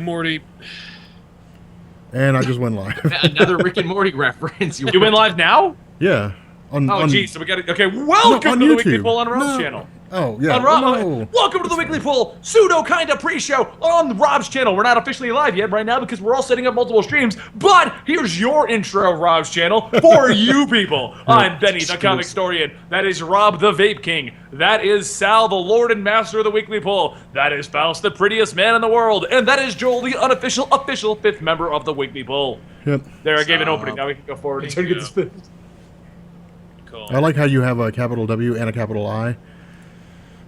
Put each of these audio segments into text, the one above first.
Morty. And I just went live. Another Rick and Morty reference. You went live now? Yeah. Oh, jeez. So we got to... Okay, welcome to the Weekly Poll on Rob's channel. Oh, yeah. Welcome to the Weekly Poll, pseudo-kinda pre-show on Rob's channel. We're not officially live yet right now because we're all setting up multiple streams, but here's your intro, Rob's channel, for you people. I'm Benny, the comic historian. That is Rob, the Vape King. That is Sal, the Lord and Master of the Weekly Poll. That is Faust, the prettiest man in the world. And that is Joel, the unofficial, official 5th member of the Weekly Poll. Yep. There, I gave an opening. Now we can go forward and try to get this finished. Cool. I like how you have a capital W and a capital I.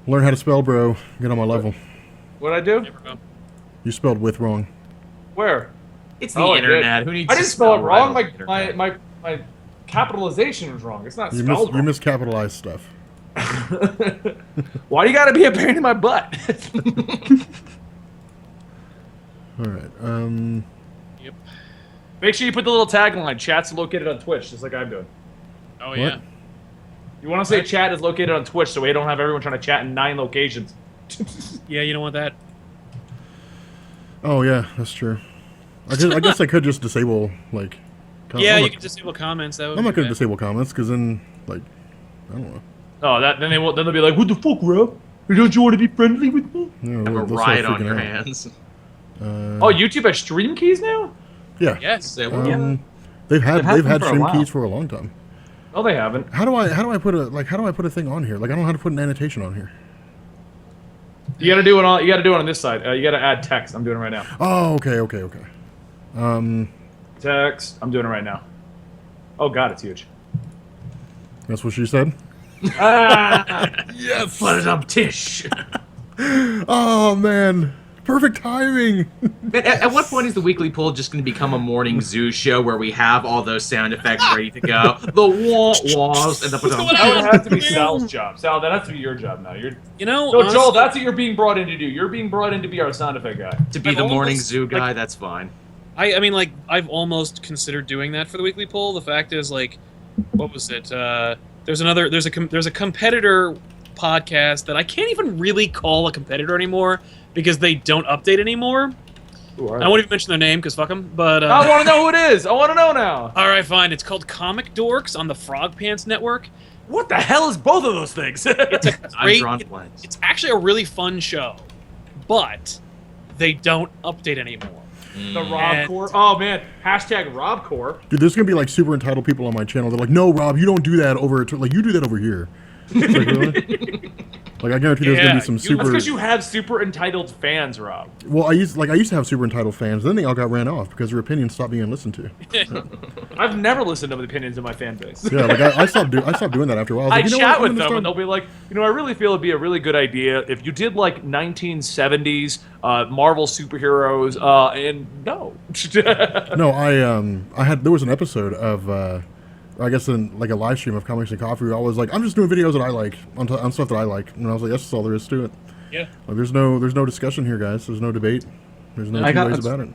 Learn how to spell, bro. Get on my level. What'd I do? You spelled with wrong. Where? It's the internet. Who needs I to didn't spell it wrong. right My capitalization was wrong. It's not You spelled wrong. You miscapitalized stuff. Why do you gotta be a pain in my butt? Alright, Yep. Make sure you put the little tagline, chat's located on Twitch, just like I'm doing. Oh, yeah. You want to say chat is located on Twitch so we don't have everyone trying to chat in 9 locations. Yeah, you don't want that. Oh, yeah, that's true. I guess I could just disable, like... Yeah, you can disable comments. That would I'm not going to bad. disable comments, because then, like, I don't know. Oh, then they'll be like, what the fuck, Rob? Don't you want to be friendly with me? Yeah, Have a they'll start riot on freaking your out. hands. Oh, YouTube has stream keys now? Yeah. Yes. They will. They've had them for a stream while. keys for a long time. No, they haven't. How do I put a thing on here? Like, I don't know how to put an annotation on here. You gotta do it on this side. You gotta add text. I'm doing it right now. Oh, okay. Text. I'm doing it right now. Oh god, it's huge. That's what she said? Yes! Put it up, Tish! Oh, man. Perfect timing. At what point is the Weekly Poll just going to become a morning zoo show where we have all those sound effects ready to go? The wah-wahs and the... That would have to be Sal's job. Sal, that has to be your job now. You know, So, honestly, Joel, that's what you're being brought in to do. You're being brought in to be our sound effect guy. To be I've the morning almost, zoo guy, like- that's fine. I mean, like, I've almost considered doing that for the Weekly Poll. The fact is, like, what was it? There's a competitor podcast that I can't even really call a competitor anymore because they don't update anymore. Ooh, I won't even mention their name because fuck them. But I want to know who it is. I want to know now. all right, fine. It's called Comic Dorks on the Frog Pants Network. What the hell is both of those things? It's a I'm great. drawn blanks. It's actually a really fun show, but they don't update anymore. The Robcore. Oh man, hashtag Robcore. Dude, there's going to be, like, super entitled people on my channel. They're like, no, Rob, you don't do that over... Like, you do that over here. It's like, really? Like, I guarantee there's going to be some That's super... because you have super entitled fans, Rob. Well, I used to have super entitled fans. Then they all got ran off because their opinions stopped being listened to. I've never listened to the opinions of my fan base. Yeah, like, I stopped doing that after a while. I was I like, you know chat what? I'm with gonna them, and start- they'll be like, I really feel it'd be a really good idea if you did like 1970s Marvel superheroes. And no, No, there was an episode of, I guess in like a live stream of Comics and Coffee where I was like, I'm just doing videos that I like, on stuff that I like. And I was like, that's all there is to it. Yeah. Like, there's no discussion here, guys. There's no debate. There's no two ways about it.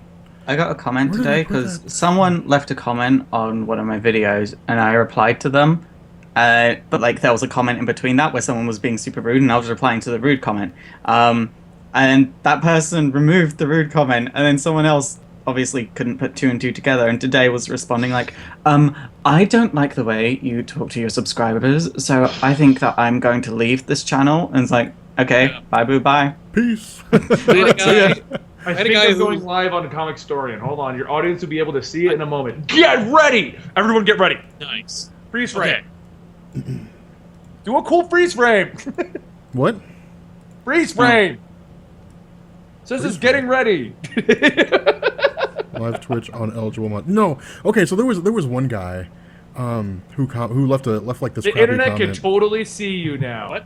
I got a comment Where did I today put because that? someone left a comment on one of my videos and I replied to them. But like there was a comment in between that where someone was being super rude and I was replying to the rude comment. And that person removed the rude comment and then someone else obviously couldn't put 2 and 2 together and today was responding like, I don't like the way you talk to your subscribers, so I think that I'm going to leave this channel. And it's like, okay, Yeah. bye boo bye. Peace. I think guy I'm who- going live on Comic Historian. Hold on, your audience will be able to see it in a moment. Get ready, everyone! Get ready. Nice. Freeze frame. Okay. Do a cool freeze frame. What? Freeze frame. Says it's getting ready. Live Twitch on eligible month. No. Okay, so there was one guy who left like this The crappy internet comment. can totally see you now. What?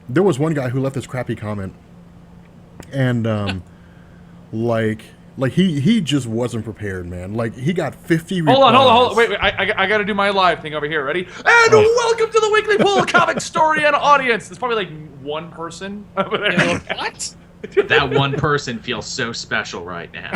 There was one guy who left this crappy comment, and like he just wasn't prepared, man. Like, he got 50 replies. Hold on. Wait. I got to do my live thing over here. Ready? And welcome to the Weekly Poll Comic Historian audience. There's probably like one person over there. Yeah, what? That one person feels so special right now.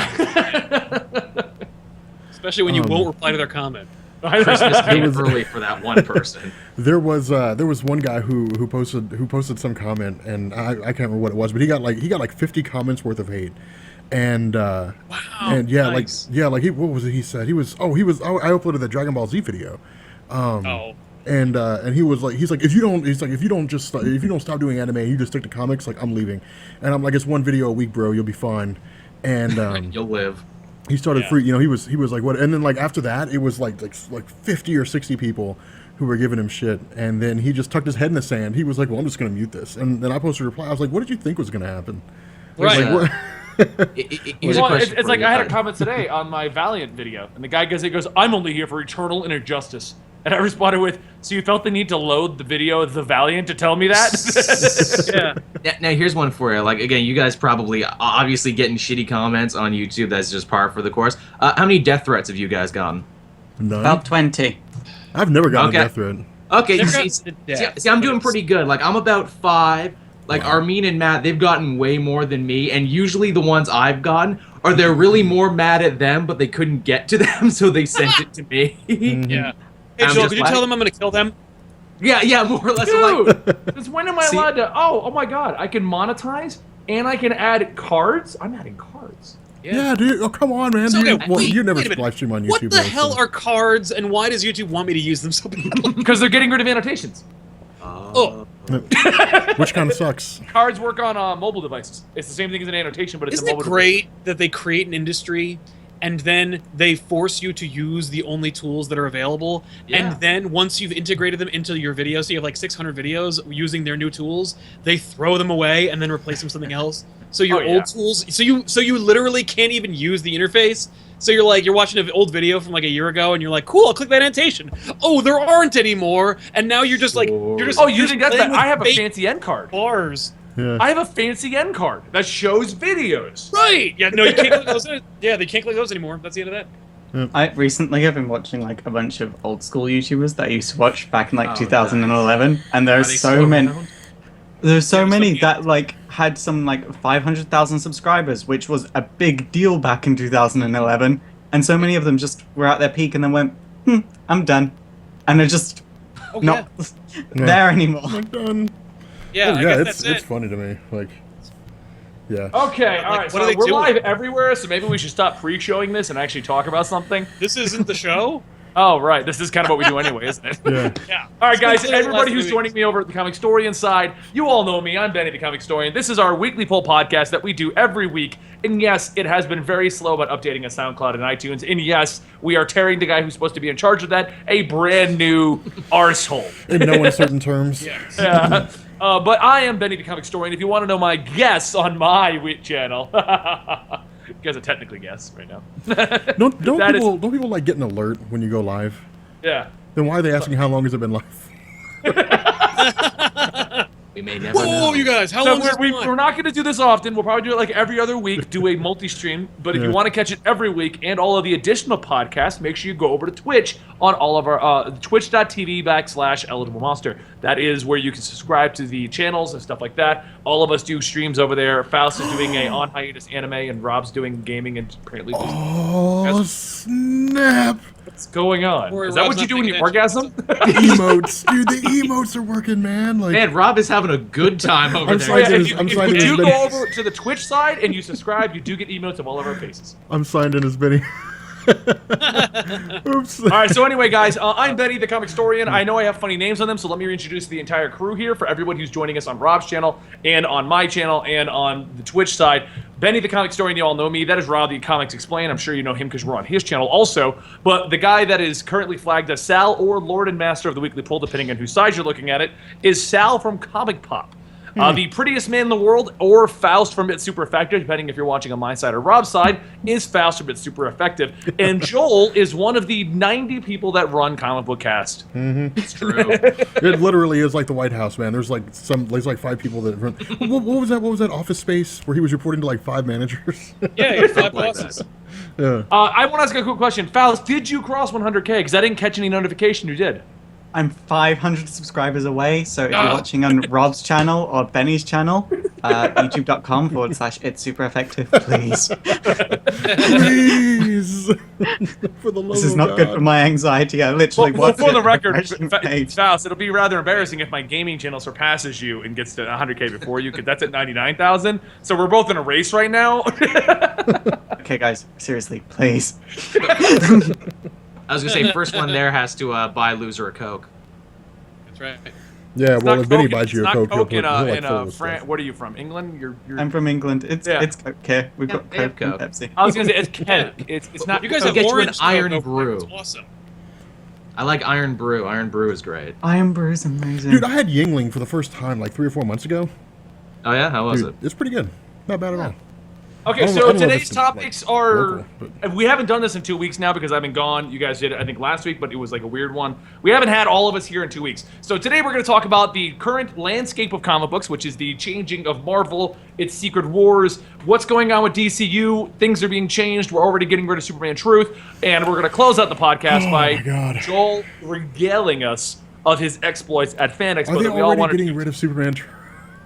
Especially when you won't reply to their comment. Christmas came early for that one person. There was one guy who posted some comment, and I can't remember what it was, but he got like 50 comments worth of hate, And nice. what was it he said? I uploaded the Dragon Ball Z video. And he was like, if you don't stop doing anime, you just stick to comics, like, I'm leaving. And I'm like, it's one video a week, bro, you'll be fine. And You'll live. he started free, he was like, what? And then like after that, it was like 50 or 60 people who were giving him shit. And then he just tucked his head in the sand. He was like, well, I'm just gonna mute this. And then I posted a reply. I was like, what did you think was gonna happen? Right. Like, what? It's like I had a comment today on my Valiant video, and the guy goes, I'm only here for Eternal and Injustice. And I responded with, so you felt the need to load the video of the Valiant to tell me that? Yeah. Now here's one for you. Like, again, you guys probably obviously getting shitty comments on YouTube. That's just par for the course. How many death threats have you guys gotten? None. About 20. I've never gotten a death threat. Okay, you Death see, threats. I'm doing pretty good. Like, I'm about 5. Like, Armin and Matt, they've gotten way more than me, and usually the ones I've gotten are they're really more mad at them, but they couldn't get to them, so they sent it to me. Yeah. Hey, I'm Joel, just could you like- tell them I'm going to kill them? Yeah, more or less. Dude, since when am I See- allowed to? Oh my God! I can monetize and I can add cards. I'm adding cards. Yeah, dude. Oh, come on, man. So, okay, You never wait a minute. live stream on YouTube. What the though, hell so- are cards, and why does YouTube want me to use them so badly? Because they're getting rid of annotations. Oh. Which kind of sucks. Cards work on mobile devices. It's the same thing as an annotation, but it's Isn't a it mobile great that they create an industry and then they force you to use the only tools that are available, Yeah. and then once you've integrated them into your video, so you have like 600 videos using their new tools, they throw them away and then replace them with something else. So your Oh, yeah. old tools, so you literally can't even use the interface. So you're watching an old video from like a year ago, and you're like, cool, I'll click that annotation. Oh, there aren't anymore, and now you're just like, you're just. Oh, you think that's playing bad? I have a with fancy end card. bars. Yeah. I have a fancy end card that shows videos. Right. Yeah. No, you can't click those. Yeah, they can't click those anymore. That's the end of that. I recently have been watching like a bunch of old school YouTubers that I used to watch back in like Oh, 2011, and Are there's they so still many. around? There's so many yeah. that like had some like 500,000 subscribers, which was a big deal back in 2011, and so many of them just were at their peak and then went, I'm done, and they're just Oh, not yeah. there anymore. I'm done. Yeah. Oh, I yeah, guess it's funny to me. Like, yeah. Okay, all right. what So are they we're doing? live everywhere, so maybe we should stop pre-showing this and actually talk about something. This isn't the show. Oh, right. This is kind of what we do anyway, isn't it? Yeah. Yeah. All right, guys, It's been everybody last who's 2 joining weeks. me over at the Comic Historian side, you all know me. I'm Benny, the Comic Historian. This is our weekly poll podcast that we do every week. And yes, it has been very slow about updating a SoundCloud and iTunes. And yes, we are tearing the guy who's supposed to be in charge of that a brand new arsehole. In no uncertain terms. Yeah. But I am Benny, the Comic Historian. If you want to know my guests on my channel, you guys are technically guests right now. Don't That is- people like get an alert when you go live? Yeah. Then why are they asking how long has it been live? We may never know. Whoa, you guys! How So long is this we're not going to do this often. We'll probably do it like every other week, do a multi-stream. But if you Yeah. want to catch it every week and all of the additional podcasts, make sure you go over to Twitch on all of our twitch.tv/eligible monster. That is where you can subscribe to the channels and stuff like that. All of us do streams over there. Faust is doing a on hiatus anime, and Rob's doing gaming, and apparently Oh, snap! what's going on? Or Is that Rob's what you not do when paying you orgasm? The emotes. Dude, the emotes are working, man. Like, Man, Rob is having a good time over I'm there. sorry. Oh, yeah, if you, I'm if signed you in do as go many- over to the Twitch side and you subscribe, you do get emotes of all of our faces. I'm signed in as Benny. Oops. All right, so anyway, guys, I'm Benny, the Comic Historian. I know I have funny names on them, so let me introduce the entire crew here for everyone who's joining us on Rob's channel and on my channel and on the Twitch side. Benny, the Comic Historian, you all know me. That is Rob, the Comics Explain. I'm sure you know him because we're on his channel also. But the guy that is currently flagged as Sal or Lord and Master of the Weekly Poll, depending on whose side you're looking at it, is Sal from Comic Pop. The prettiest man in the world, or Faust from It's Super Effective, depending if you're watching on my side or Rob's side, is Faust from It's Super Effective. And Joel is one of the 90 people that run Comic Book Cast. It's true. It literally is like the White House, man. There's like 5 people that run. What was that? What was that Office Space where he was reporting to like 5 managers? Yeah, you're 5 like bosses. Yeah. I want to ask a quick question. Faust, did you cross 100K? Because I didn't catch any notification you did. I'm 500 subscribers away, so if you're watching on Rob's channel or Benny's channel, youtube.com/it's super effective, please. Please, for the love This is of not good God. for my anxiety. I literally Well, watched for it the on record, refreshing page. Faust, it'll be rather embarrassing if my gaming channel surpasses you and gets to 100K before you, because that's at 99,000. So we're both in a race right now. Okay, guys, seriously, please. I was gonna say, first one there has to buy loser a Coke. That's right. Yeah, It's well, not if Benny Coke- buys you it's a not Coke, he'll Coke put in he'll, like, in fill it with stuff. What are you from? England? You're I'm from England. It's okay. We've got they have Coke and Coke. Pepsi. I was gonna say it's Kent. It's not. You guys I'll have get you an orange iron Coke, brew. It's awesome. I like Iron Brew. Iron Brew is great. Iron Brew is amazing. Dude, I had Yingling for the first time like 3 or 4 months ago. Oh yeah, how was Dude, it? it's pretty good. Not bad at all. Okay, I don't so know if today's it's, topics like, are. local, but- We haven't done this in 2 weeks now because I've been gone. You guys did it, I think, last week, but it was like a weird one. We haven't had all of us here in 2 weeks. So today we're going to talk about the current landscape of comic books, which is the changing of Marvel, its secret wars, what's going on with DCU. Things are being changed. We're already getting rid of Superman Truth, and we're going to close out the podcast Oh by my God. Joel regaling us of his exploits at Fan Are Expo they that we all already wanted. getting rid of Superman?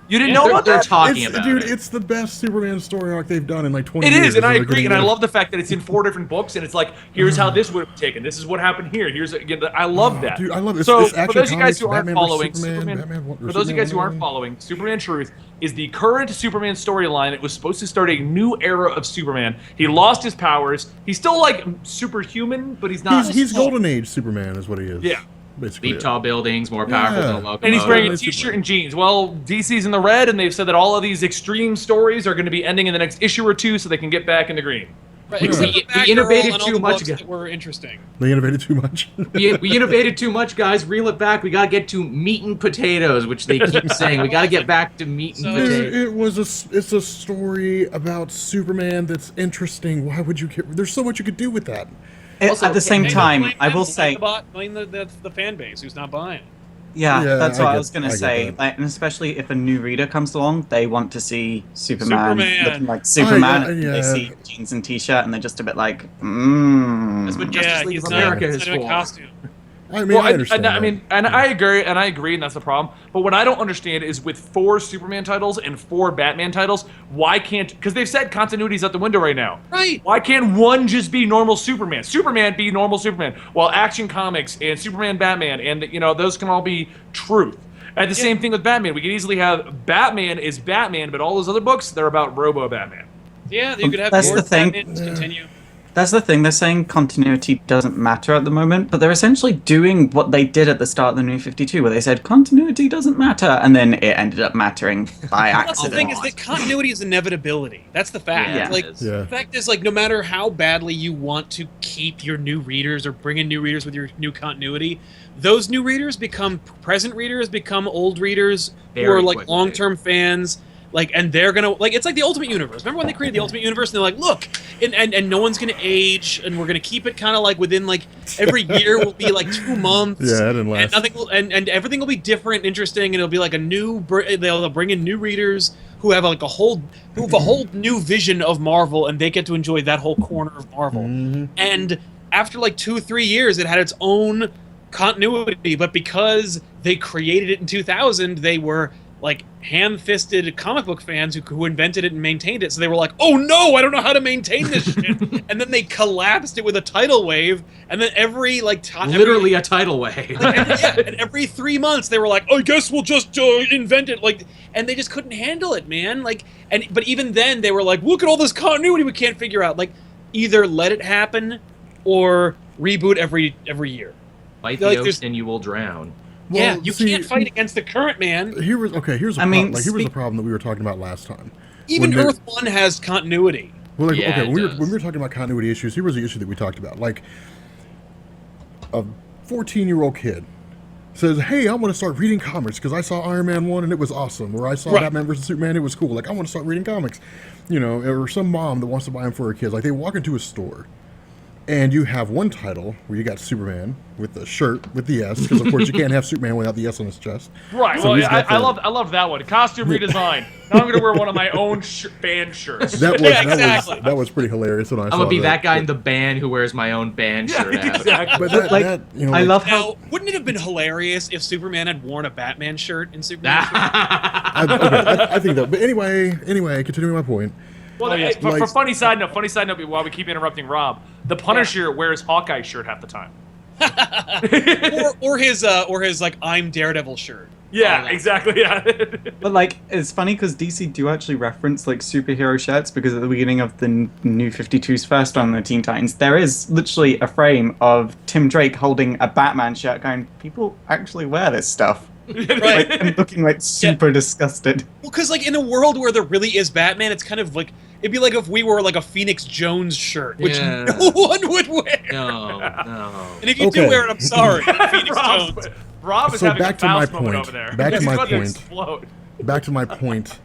You didn't know about They're that? talking about Dude, it. it's the best Superman story arc they've done in like 20 It years. is, and I They're agree, getting and I rid of- love the fact that it's in 4 different books, and it's like, here's how this would have taken. This is what happened here. Here's again, I love that. Dude, I love it. So It's for Action those of you guys Comics, who aren't Batman versus following, Superman, for those of you guys who aren't Superman. following, Superman Truth is the current Superman storyline. It was supposed to start a new era of Superman. He lost his powers. He's still like superhuman, but he's not. He's Golden Age Superman is what he is. Yeah. Basically. Leap tall buildings, more powerful Yeah. than a locomotive. And he's wearing a Superman. t-shirt and jeans. Well, DC's in the red, and they've said that all of these extreme stories are going to be ending in the next issue or two, so they can get back in the green. Right, We- except we for Batgirl innovated and all too the much books ago. that were interesting. They innovated too much. we innovated too much, guys. Reel it back. We gotta get to meat and potatoes, which they keep saying. We gotta get back to meat and So- potatoes. Dude, it's a story about Superman that's interesting. Why would you care? There's so much you could do with that. Also, At the same blame time, I will say, blame the fan base who's not buying. yeah, Yeah, that's I what I get- was gonna I get say. that. Like, and especially if a new reader comes along, they want to see Superman, Superman. looking like Superman. yeah. They see jeans and t-shirt, and they're just a bit like, mmm. That's what Yeah, Justice League he's of not, America he's is not in a for. costume. I mean, I understand. I mean, and I agree, and that's the problem. But what I don't understand is with 4 Superman titles and 4 Batman titles, why can't? Because they've said continuity's out the window right now. Right. Why can't one just be normal Superman? Superman be normal Superman, while Action Comics and Superman Batman and those can all be truth. And the same thing with Batman. We could easily have Batman is Batman, but all those other books they're about Robo Batman. Yeah, you could have That's more the thing. Batman continue. That's the thing. They're saying continuity doesn't matter at the moment, but they're essentially doing what they did at the start of the New 52, where they said continuity doesn't matter, and then it ended up mattering by That's the accident. thing is that continuity is inevitability. That's the fact. Yeah, Like it is. Yeah. the fact is, like, no matter how badly you want to keep your new readers or bring in new readers with your new continuity, those new readers become present readers, become old readers who Very are like quickly. long-term fans. Like, and they're gonna like it's like the Ultimate Universe. Remember when they created the Ultimate Universe and they're like, look, and no one's gonna age, and we're gonna keep it kind of like within like every year will be like 2 months. Yeah, that didn't And last. nothing will, and everything will be different, and interesting, and it'll be like a new. They'll bring in new readers who have like a whole new vision of Marvel, and they get to enjoy that whole corner of Marvel. Mhm. And after like 2-3 years, it had its own continuity, but because they created it in 2000, they were like ham-fisted comic book fans who invented it and maintained it. So they were like, "Oh no, I don't know how to maintain this shit," and then they collapsed it with a tidal wave. And then every like Literally a tidal wave. and every 3 months they were like, "I guess we'll just invent it," like, and they just couldn't handle it, man. Like, but even then they were like, "Look at all this continuity we can't figure out." Like, either let it happen or reboot every year. Fight Like, the there's- ocean, you will drown. Yeah, Well, you see, can't fight against the current, man. Here's a I mean, problem. Like, here was the problem that we were talking about last time. Even When they- Earth 1 has continuity. Well, like, Yeah, okay, it when we does. were talking about continuity issues, here was the issue that we talked about. Like, a 14-year-old kid says, "Hey, I want to start reading comics because I saw Iron Man 1 and it was awesome, or I saw Right. Batman versus Superman, it was cool. Like, I want to start reading comics." Or some mom that wants to buy them for her kids. Like, they walk into a store And you have one title where you got Superman with the shirt with the S, because of course you can't have Superman without the S on his chest. Right. So well, he's got I the- love that one. Costume redesign. Now I'm gonna wear one of my own band shirts. That was pretty hilarious when I saw I'm gonna be that guy in the band who wears my own band shirt. out. Exactly. But Like, I love how Now, wouldn't it have been hilarious if Superman had worn a Batman shirt in Superman? shirt? I think that. But anyway, continuing my point. Well, Oh, yes. for funny side note, while we keep interrupting Rob, the Punisher wears Hawkeye shirt half the time. or his like I'm Daredevil shirt. Yeah, exactly. Yeah. But like, it's funny because DC do actually reference like superhero shirts, because at the beginning of the New 52's first run on the Teen Titans, there is literally a frame of Tim Drake holding a Batman shirt, going, "People actually wear this stuff." Right. Like, and looking like super disgusted. Well, because like in a world where there really is Batman, it's kind of like it'd be like if we wore like a Phoenix Jones shirt, which Yeah. no one would wear. No. And if you Okay. do wear it, I'm sorry, Phoenix Jones. Rob is So having back a to my Faust moment point. over there. Back to He's my about to point. explode. Back to my point.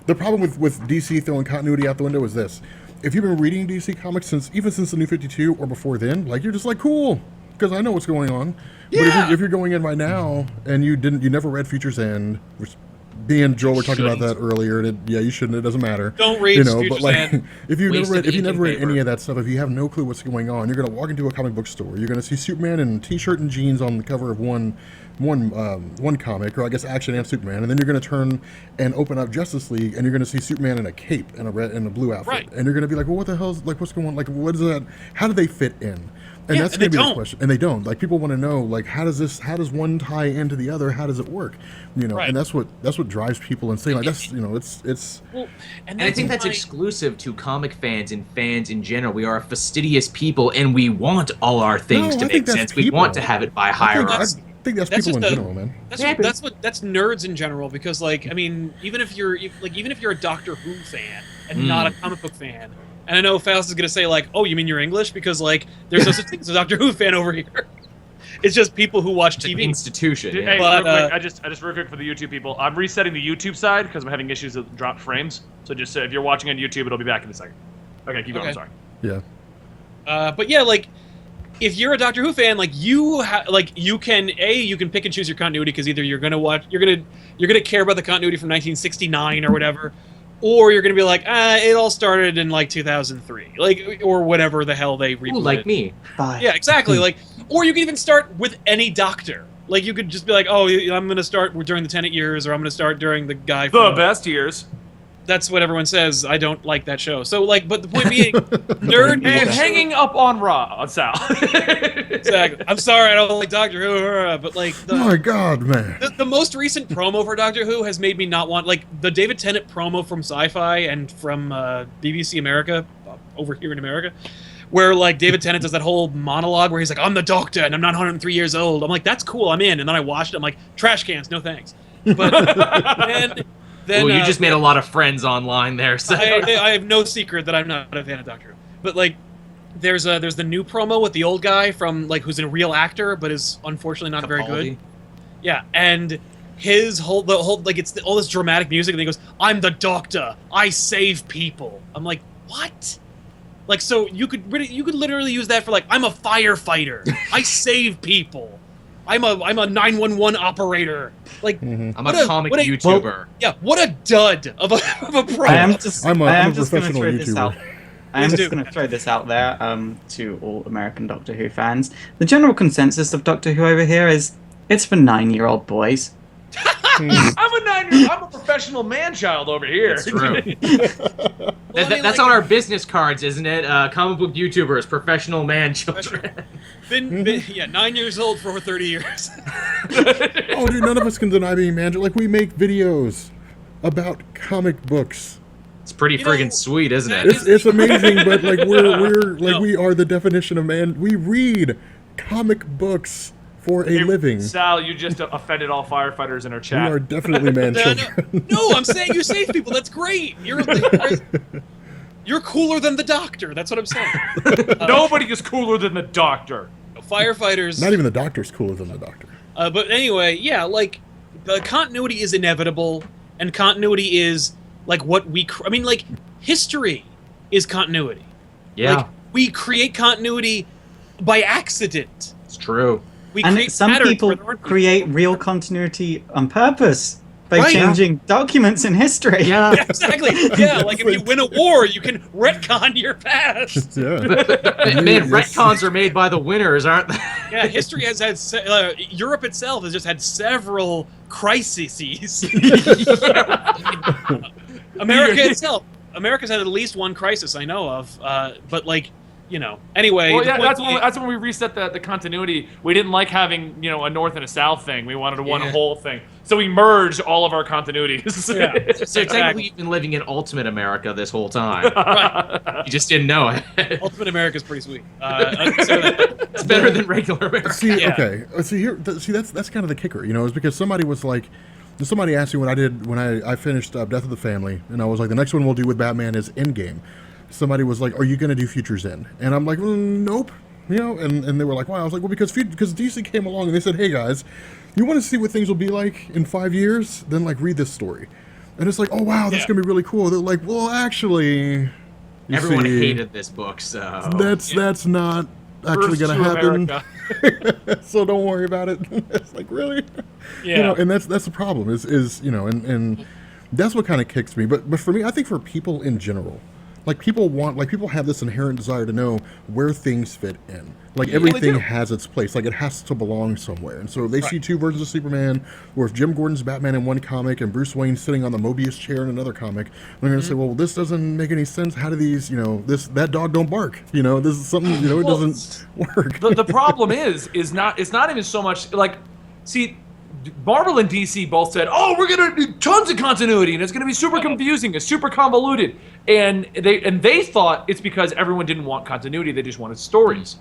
The problem with DC throwing continuity out the window is this: if you've been reading DC comics since the New 52 or before then, like, you're just like, cool, because I know what's going on. Yeah. But if you're going in right now and you never read Future's End, which me and Joel were talking about that earlier, and you shouldn't. It doesn't matter. Don't read you know, Future's but like, End. if you Waste never of read ink and any paper. of that stuff, if you have no clue what's going on, you're gonna walk into a comic book store. You're gonna see Superman in t-shirt and jeans on the cover of one comic, or I guess Action and Superman, and then you're gonna turn and open up Justice League, and you're gonna see Superman in a cape and a red and a blue outfit, Right. and you're gonna be like, well, what the hell's like, what's going on? Like, what is that? How do they fit in? And Yeah, that's and gonna they be the don't. question. And they don't. Like, people want to know, like, how does one tie into the other? How does it work? You know, Right. and that's what drives people insane. Like, that's, you know, it's Well, And I think that's why- exclusive to comic fans and fans in general. We are a fastidious people, and we want all our things No, to I make think that's sense. We people. want to have it by I hierarchy. think that's That's people in just a- general, man. That's nerds in general, because like I mean even if you're a Doctor Who fan and not a comic book fan, and I know Faust is gonna say like, oh, you mean you're English, because like there's no such thing as a Doctor Who fan over here. It's just people who watch It's an TV. institution. Hey, Yeah. But, real quick, I just real quick for the YouTube people, I'm resetting the YouTube side because I'm having issues with dropped frames. So just if you're watching on YouTube, it'll be back in a second. Okay, keep going. I'm Okay. sorry. Yeah. But yeah, like if you're a Doctor Who fan, like you can pick and choose your continuity, because either you're gonna care about the continuity from 1969 or whatever, or you're gonna be like, it all started in like 2003, like, or whatever the hell they rebooted. Ooh, like me. Bye. Yeah, exactly. Like, or you can even start with any Doctor. Like, you could just be like, oh, I'm gonna start during the Tennant years, or I'm gonna start during the guy. The From, best years. That's what everyone says. I don't like that show. So like, but the point being, nerd And bullshit. hanging up on Sal. Exactly. I'm sorry, I don't like Doctor Who, but like My God, man. the most recent promo for Doctor Who has made me not want, like, the David Tennant promo from Sci-Fi and from BBC America, over here in America, where like David Tennant does that whole monologue where he's like, I'm the Doctor and I'm not 103 years old. I'm like, that's cool, I'm in. And then I watched it, I'm like, trash cans, no thanks. But then Ooh, you just made a lot of friends online there. So. I have no secret that I'm not a fan of Doctor Who. But like, there's the new promo with the old guy from like who's a real actor but is unfortunately not very good. Yeah, and his whole like it's all this dramatic music, and he goes, "I'm the Doctor. I save people." I'm like, what? Like, so you could literally use that for like, I'm a firefighter. I save people. I'm a 911 operator. Like, Mhm. I'm what a comic YouTuber. Well, yeah, what a dud of a promo. I am just I'm a going to professional throw this YouTuber. out. I am Please just do. going to throw this out there to all American Doctor Who fans. The general consensus of Doctor Who over here is it's for 9-year-old boys. I'm a 9-year-old. I'm a professional man-child over here. It's true. Well, I mean, That's like, on our business cards, isn't it? Comic book YouTubers, professional man children. been 9 years old for over 30 years. Oh, dude, none of us can deny being man. Like, we make videos about comic books. It's pretty You know, friggin' sweet, isn't that it? It's amazing, but like we're like No. we are the definition of man. We read comic books for a living. Sal, you just offended all firefighters in our We chat. are definitely man children. No, I'm saying you save people. That's great. You're cooler than the Doctor. That's what I'm saying. Nobody is cooler than the Doctor. Firefighters. Not even the Doctor's cooler than the Doctor. But anyway, yeah, like the continuity is inevitable, and continuity is like what I mean, like history is continuity. Yeah. Like, we create continuity by accident. It's true. We And create some patterns people where there aren't create real continuity on purpose by Right. changing documents in history. Yeah. Yeah, exactly. Yeah, like if you win a war, you can retcon your past. Yeah. Man, retcons are made by the winners, aren't they? Yeah, history has had Europe itself has just had several crises. America itself, America's had at least one crisis I know of. But like, you know, anyway. Well, the yeah, point that's when we reset the continuity. We didn't like having, you know, a North and a South thing. We wanted one Yeah. whole thing. So we merged all of our continuities. Yeah. So technically, you've been living in Ultimate America this whole time. Right. You just didn't know it. Ultimate America's pretty sweet. It's better than regular America. See, Yeah. okay. See here. That's kind of the kicker, you know, is because somebody was like, somebody asked me when I finished Death of the Family, and I was like, the next one we'll do with Batman is Endgame. Somebody was like, are you going to do Futures End? And I'm like, nope. You know, and they were like, why? I was like, well, because DC came along and they said, hey guys, you want to see what things will be like in 5 years? Then like read this story. And it's like, oh wow, that's going to be really cool. They're like, well, actually, Everyone see, hated this book, so that's not actually First going to to happen. America. So don't worry about it. It's like, really? Yeah. You know, and that's the problem is you know, and that's what kind of kicks me. But for me, I think for people in general, like people have this inherent desire to know where things fit in. Like Yeah, they everything do. has its place. Like it has to belong somewhere. And so if they see two versions of Superman, or if Jim Gordon's Batman in one comic and Bruce Wayne sitting on the Mobius chair in another comic, they're going to say, well, this doesn't make any sense. How do these, you know, that dog don't bark? You know, this is something, you know, it Well, doesn't work. The problem is not it's not even so much like, see, Marvel and DC both said, oh, we're gonna do tons of continuity and it's gonna be super confusing, it's super convoluted, and they thought it's because everyone didn't want continuity, they just wanted stories.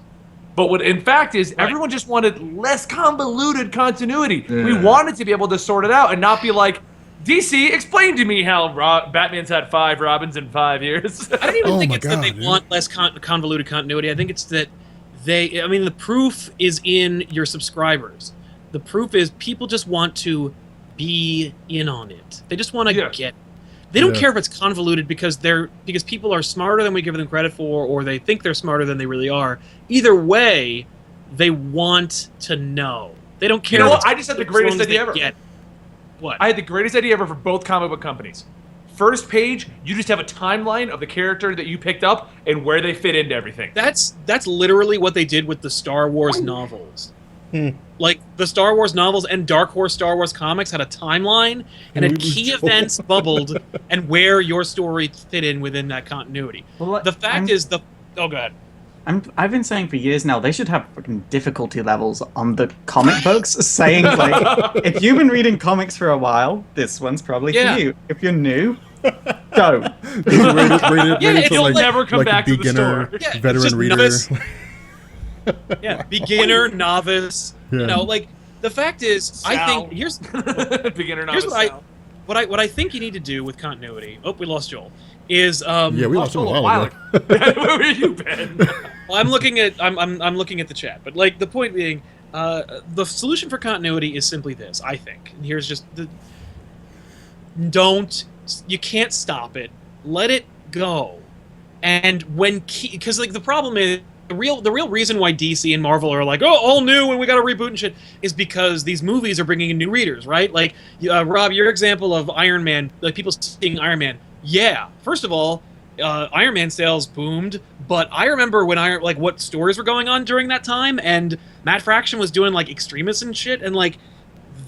But what in fact is everyone just wanted less convoluted continuity. We wanted to be able to sort it out and not be like, DC, explain to me how Batman's had 5 Robins in 5 years. I don't even Oh think my it's that they God, dude. want less convoluted continuity. I think it's that I mean, the proof is in your subscribers. The proof is people just want to be in on it. They just want to Yeah. get. They don't Yeah. care if it's convoluted because people are smarter than we give them credit for, or they think they're smarter than they really are. Either way, they want to know. They don't care. You know if what? I just had the as greatest long as idea they ever. get- What? I had the greatest idea ever for both comic book companies. First page, you just have a timeline of the character that you picked up and where they fit into everything. That's literally what they did with the Star Wars novels. Like the Star Wars novels and Dark Horse Star Wars comics had a timeline and had key events bubbled and where your story fit in within that continuity. Well, The fact is oh god. I've been saying for years now, they should have fucking difficulty levels on the comic books, saying like, if you've been reading comics for a while, this one's probably Yeah. for you. If you're new, don't. it'll never come back to the beginner, store. Yeah, it's veteran just reader. novice. Yeah, beginner, novice. Yeah. You know, like the fact is, I think here's Beginner novice. here's what I think you need to do with continuity. Oh, we lost Joel. Is Yeah, we lost him a while ago. Where have you been? Well, I'm looking at the chat, but like the point being, the solution for continuity is simply this. I think, and here's just you can't stop it. Let it go, and because like the problem is the real reason why DC and Marvel are like, oh, all new and we got to reboot and shit is because these movies are bringing in new readers, right? Like Rob, your example of Iron Man, like people seeing Iron Man. Yeah, first of all, Iron Man sales boomed, but I remember when what stories were going on during that time, and Matt Fraction was doing like Extremis and shit, and like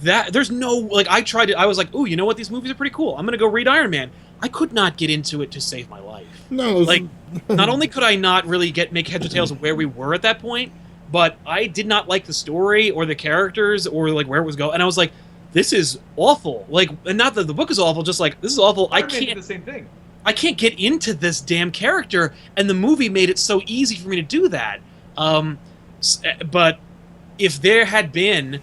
that. There's no like I was like, oh, you know what? These movies are pretty cool. I'm gonna go read Iron Man. I could not get into it to save my life. No, Like, not only could I not really make heads or tails of where we were at that point, but I did not like the story or the characters or like where it was going, and I was like, this is awful. Like, and not that the book is awful, just like this is awful. Iron Man did the same thing. I can't get into this damn character, and the movie made it so easy for me to do that. But if there had been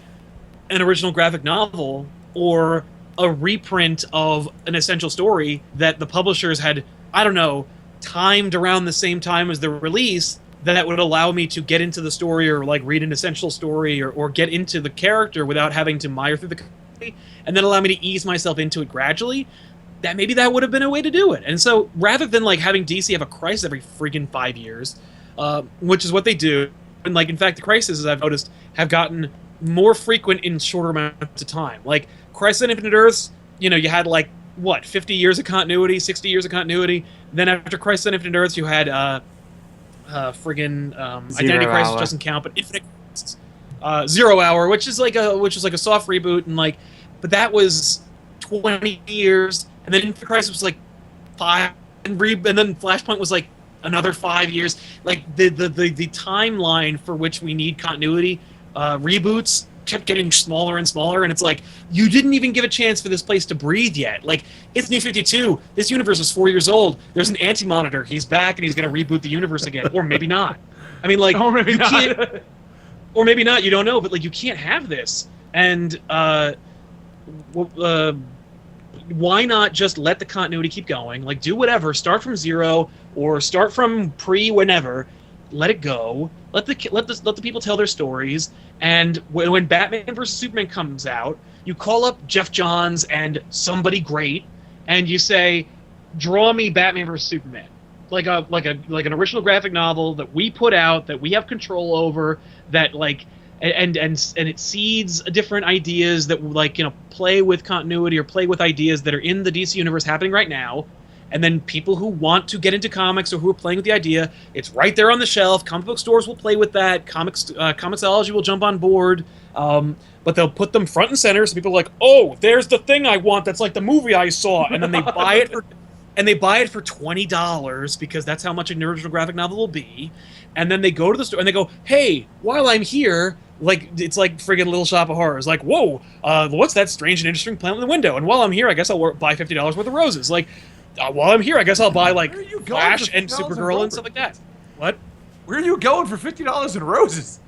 an original graphic novel or a reprint of an essential story that the publishers had, I don't know, timed around the same time as the release, that would allow me to get into the story or like read an essential story or get into the character without having to mire through the story, and then allow me to ease myself into it gradually, that would have been a way to do it. And so rather than like having DC have a crisis every freaking 5 years, which is what they do. And like, in fact, the crises, I've noticed, have gotten more frequent in shorter amounts of time. Like Crisis on Infinite Earths, you know, you had like what, 50 years of continuity, 60 years of continuity. Then after Crisis on Infinite Earths, you had Identity Crisis doesn't count, but Infinite Crisis, 0 Hour, which is like a soft reboot, and like, but that was 20 years, and then Infinite Crisis was like 5, and then Flashpoint was like another 5 years. Like the timeline for which we need continuity, reboots kept getting smaller and smaller, and it's like, you didn't even give a chance for this place to breathe yet. Like, it's New 52. This universe is 4 years old. There's an Anti-Monitor. He's back, and he's going to reboot the universe again. Or maybe not. I mean, like, Or maybe not. Can't, or maybe not. You don't know. But, like, you can't have this. And why not just let the continuity keep going? Like, do whatever. Start from 0 or start from pre-whenever. Let it go. Let the people tell their stories. And when Batman vs Superman comes out, you call up Jeff Johns and somebody great, and you say, "Draw me Batman vs Superman, like an original graphic novel that we put out, that we have control over, that like, and it seeds different ideas that like, you know, play with continuity or play with ideas that are in the DC universe happening right now." And then people who want to get into comics or who are playing with the idea, it's right there on the shelf. Comic book stores will play with that. Comixology will jump on board. But they'll put them front and center, so people are like, "Oh, there's the thing I want. That's like the movie I saw." And then they buy it for $20 because that's how much an original graphic novel will be. And then they go to the store and they go, "Hey, while I'm here," like it's like friggin' Little Shop of Horrors. Like, "Whoa, what's that strange and interesting plant in the window? And while I'm here, I guess I'll buy $50 worth of roses." Like, while I'm here, I guess I'll buy like Flash and Supergirl and stuff like that. What? Where are you going for $50 in roses?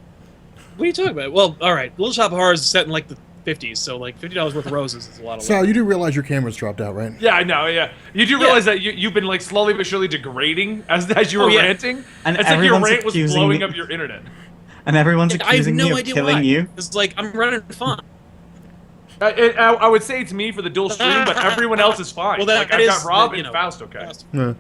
What are you talking about? Well, all right, Little Shop of Horrors is set in like the 50s, so like $50 worth of roses is a lot of. Sal, you do realize your camera's dropped out, right? Yeah, I know. Yeah, you do realize that you've been like slowly but surely degrading as you were ranting, and it's like your everyone's rant was accusing blowing me- up your internet. And everyone's accusing I have me no of idea killing why. you. It's like I'm running fine. I would say it's me for the dual stream, but everyone else is fine. Well, that like I've is, got Rob you and know, Faust. Okay. Yeah.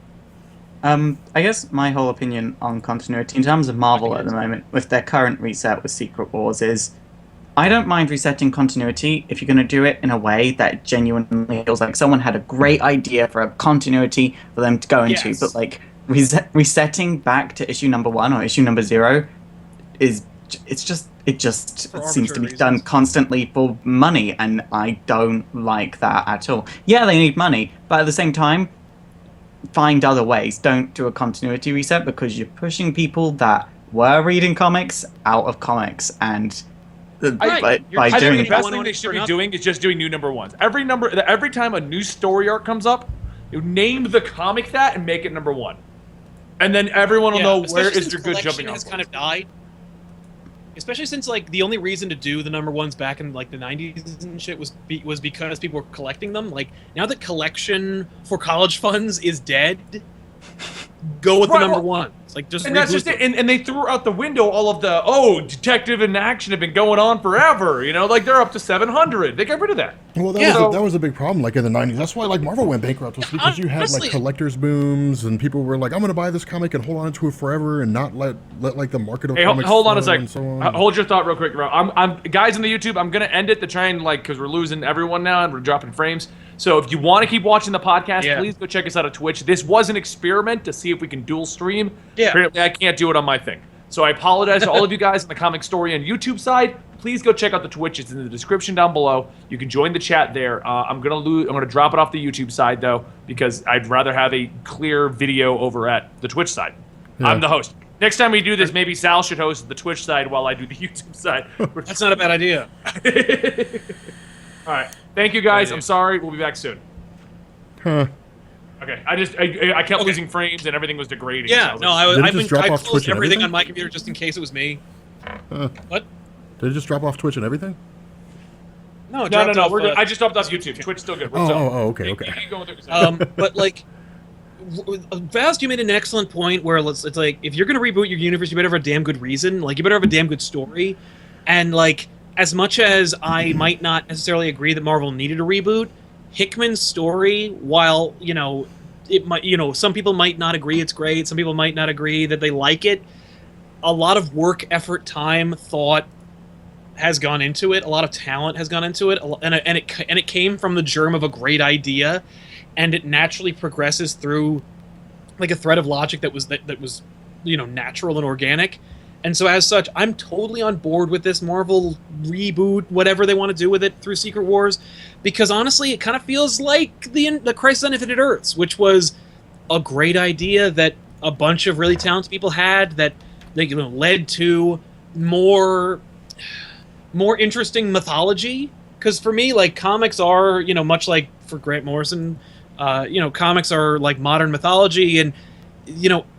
I guess my whole opinion on continuity in terms of Marvel at the moment, with their current reset with Secret Wars, is I don't mind resetting continuity if you're going to do it in a way that genuinely feels like someone had a great idea for a continuity for them to go into. Yes. But like resetting back to issue number 1 or issue number 0 is it just For seems to be arbitrary done reasons. constantly for money, and I don't like that at all. Yeah, they need money, but at the same time, find other ways. Don't do a continuity reset because you're pushing people that were reading comics out of comics, and Right. by I think doing the best one thing on they it should for be nothing. doing is just doing new number ones. Every time a new story arc comes up, you name the comic that and make it number 1, and then everyone will know where especially is your since good collection jumping off has point. kind of died. Especially since like the only reason to do the number ones back in like the 90s and shit was because people were collecting them. Like now that collection for college funds is dead, go with Right, the number well, ones. Like just And that's reboot just it. them. And they threw out the window all of the detective and action have been going on forever. You know, like they're up to 700. They got rid of that. Well, Yeah. that was a big problem, like in the 90s. That's why like Marvel went bankrupt, was because you had Honestly- like collectors booms and people were like, "I'm going to buy this comic and hold on to it forever and not let like the market of Hey, comics hold on a flow sec. and so on." Hold your thought real quick, bro. I'm guys in the YouTube. I'm gonna end it to try and like because we're losing everyone now and we're dropping frames. So if you want to keep watching the podcast, Yeah. please go check us out on Twitch. This was an experiment to see if we can dual stream. Yeah. Apparently, I can't do it on my thing. So I apologize to all of you guys on the Comic Story and YouTube side. Please go check out the Twitch. It's in the description down below. You can join the chat there. I'm gonna drop it off the YouTube side though because I'd rather have a clear video over at the Twitch side. Yeah. I'm the host. Next time we do this, maybe Sal should host the Twitch side while I do the YouTube side. That's not a bad idea. All right. Thank you, guys. idea. I'm sorry. We'll be back soon. Huh. Okay. I kept losing frames and everything was degrading. so Yeah, no, like, Did it I've just drop I off closed Twitch and everything everything? on my computer just in case it was me. What? Did it just drop off Twitch and everything? No, it no. dropped off, We're good. I just dropped off YouTube. Twitch still good. What's up? Okay. You keep going with it. But like Vast, you made an excellent point where it's like if you're gonna reboot your universe, you better have a damn good reason. Like you better have a damn good story. And like as much as I might not necessarily agree that Marvel needed a reboot, Hickman's story, while it might, some people might not agree it's great. Some people might not agree that they like it. A lot of work, effort, time, thought has gone into it. A lot of talent has gone into it, and it came from the germ of a great idea, and it naturally progresses through like a thread of logic that was natural and organic. And so as such, I'm totally on board with this Marvel reboot, whatever they want to do with it through Secret Wars, because honestly, it kind of feels like the Crisis on Infinite Earths, which was a great idea that a bunch of really talented people had that led to more interesting mythology. Because for me, like, comics are, much like for Grant Morrison, comics are like modern mythology, and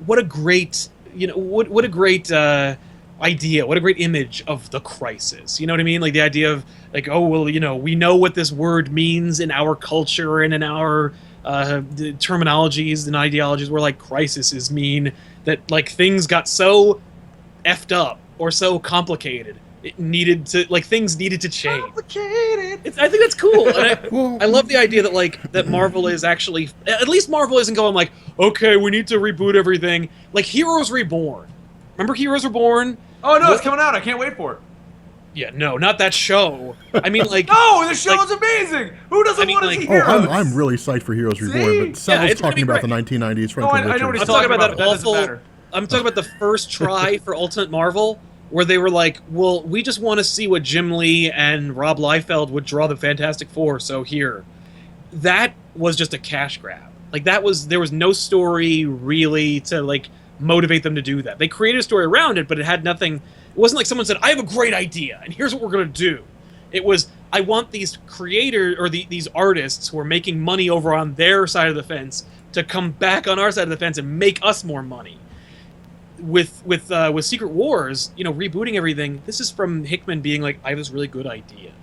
what a great what a great idea, what a great image of the Crisis. You know what I mean? Like the idea of like, oh well, we know what this word means in our culture and in our terminologies and ideologies. Where like crises mean that like things got so effed up or so complicated. It needed to things needed to change. Complicated. I think that's cool. And I love the idea that Marvel is actually, at least Marvel isn't going like, okay, we need to reboot everything. Like Heroes Reborn. Remember Heroes Reborn? Oh no, it's coming out. I can't wait for it. Yeah, no, not that show. I mean, like, no, the show is amazing. Who doesn't want to see Heroes? I'm really psyched for Heroes Reborn, but Sal's talking about the 1990s Franklin Richards. I know what he's talking about. That doesn't matter. I'm talking about the first try for Ultimate Marvel, where they were like, well, we just want to see what Jim Lee and Rob Liefeld would draw the Fantastic Four, so here. That was just a cash grab. Like, there was no story really to, like, motivate them to do that. They created a story around it, but it had nothing. It wasn't like someone said, I have a great idea, and here's what we're going to do. It was, I want these creators, or these artists who are making money over on their side of the fence to come back on our side of the fence and make us more money. With Secret Wars, rebooting everything, this is from Hickman being like, I have this really good idea.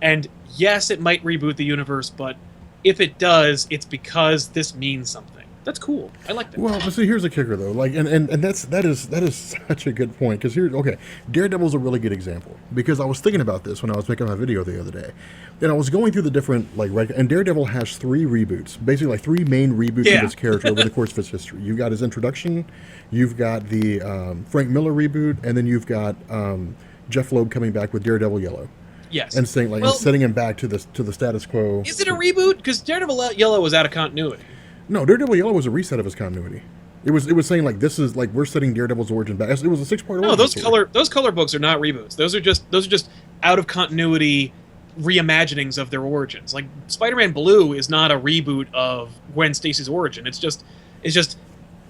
And yes, it might reboot the universe, but if it does, it's because this means something. That's cool. I like that. Well, but see, here's the kicker though. Like, and that is such a good point, because Daredevil's a really good example, because I was thinking about this when I was making my video the other day, and I was going through the different and Daredevil has 3 reboots, basically like 3 main reboots of his character over the course of his history. You've got his introduction, you've got the Frank Miller reboot, and then you've got Jeff Loeb coming back with Daredevil Yellow. Yes. And saying and setting him back to the status quo. Is it a reboot? Because Daredevil Yellow was out of continuity. No, Daredevil Yellow was a reset of his continuity. It was saying like, this is like, we're setting Daredevil's origin back. It was a 6-part. No, those color books are not reboots. Those are just out of continuity reimaginings of their origins. Like Spider-Man Blue is not a reboot of Gwen Stacy's origin. It's just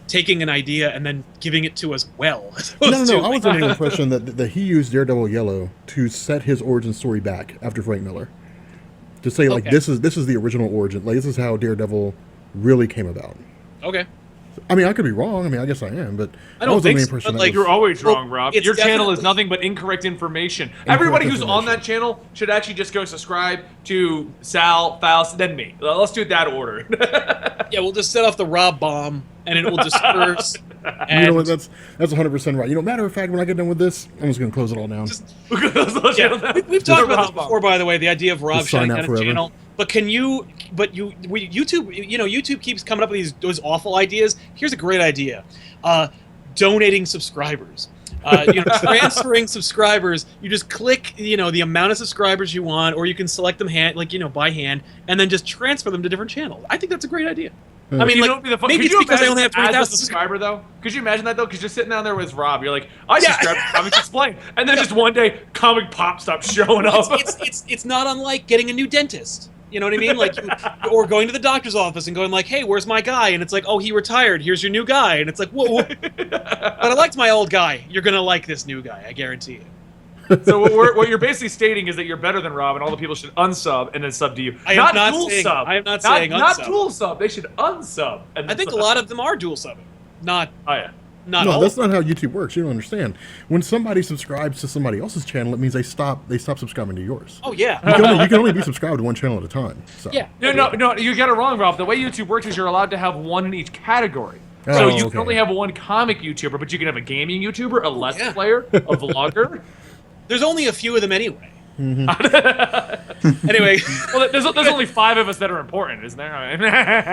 taking an idea and then giving it to us well. No. I was under the impression that he used Daredevil Yellow to set his origin story back after Frank Miller, to say like, this is the original origin. Like, this is how Daredevil really came about. Okay. I mean, I could be wrong. I mean, I guess I am, but I don't think so, so. You're always wrong, Rob. Your channel is nothing but incorrect information. Everybody who's on that channel should actually just go subscribe to Sal, Faust, then me. Let's do it that order. Yeah, we'll just set off the Rob bomb, and it will disperse. And you know what? That's 100% right. Matter of fact, when I get done with this, I'm just going to close it all down. We've talked about this before, by the way, the idea of Rob shutting down a channel. But YouTube keeps coming up with those awful ideas. Here's a great idea: donating subscribers. Transferring subscribers. You just click, the amount of subscribers you want, or you can select them by hand, and then just transfer them to different channels. I think that's a great idea. I mean, maybe it's because I only have 20,000 subscribers, though. Could you imagine that, though? Because you're sitting down there with Rob. You're like, I subscribe to Comics Explained. And then just one day, Comic Pop stops showing up. It's not unlike getting a new dentist. You know what I mean? Like, or going to the doctor's office and going like, hey, where's my guy? And it's like, oh, he retired. Here's your new guy. And it's like, whoa. But I liked my old guy. You're going to like this new guy. I guarantee you. So what you're basically stating is that you're better than Rob, and all the people should unsub and then sub to you. I am not saying unsub. Not dual sub. They should unsub. And I think a lot of them are dual subbing. Not. Oh yeah. Not no, all. That's not how YouTube works. You don't understand. When somebody subscribes to somebody else's channel, it means they stop subscribing to yours. Oh yeah. You can only be subscribed to one channel at a time. So. Yeah. No, you got it wrong, Rob. The way YouTube works is you're allowed to have one in each category. So you can only have one comic YouTuber, but you can have a gaming YouTuber, a Let's Player, a vlogger. There's only a few of them anyway. Anyway, Well, there's only 5 of us that are important, isn't there?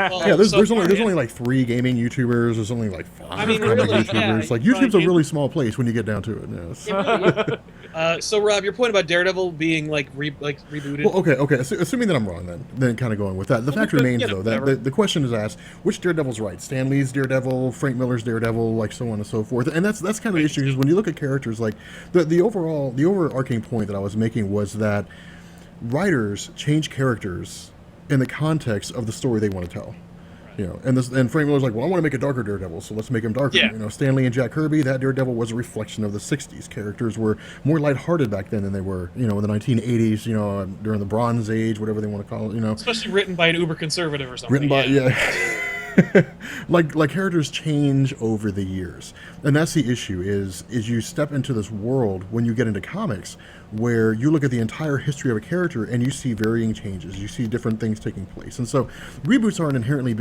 well, Yeah, there's so only far, like 3 gaming YouTubers. There's only like 5 I mean, comic really, YouTubers. yeah, like you YouTube's a find really small place when you get down to it. Yes. It really is. So Rob, your point about Daredevil being like rebooted. Well, okay. Assuming that I'm wrong, then kind of going with that. The fact remains, though, that the question is asked: which Daredevil's right? Stan Lee's Daredevil, Frank Miller's Daredevil, like so on and so forth. And that's kind of the issue, because when you look at characters, like the overarching point that I was making was that writers change characters in the context of the story they want to tell. You know, and Frank Miller's like, well, I want to make a darker Daredevil, so let's make him darker. Yeah. You know, Stan Lee and Jack Kirby, that Daredevil was a reflection of the '60s. Characters were more lighthearted back then than they were, you know, in the 1980s. You know, during the Bronze Age, whatever they want to call it. You know, Especially written by an uber conservative or something. written by like characters change over the years, and that's the issue. Is you step into this world when you get into comics, where you look at the entire history of a character and you see varying changes, you see different things taking place, and so reboots are an inherently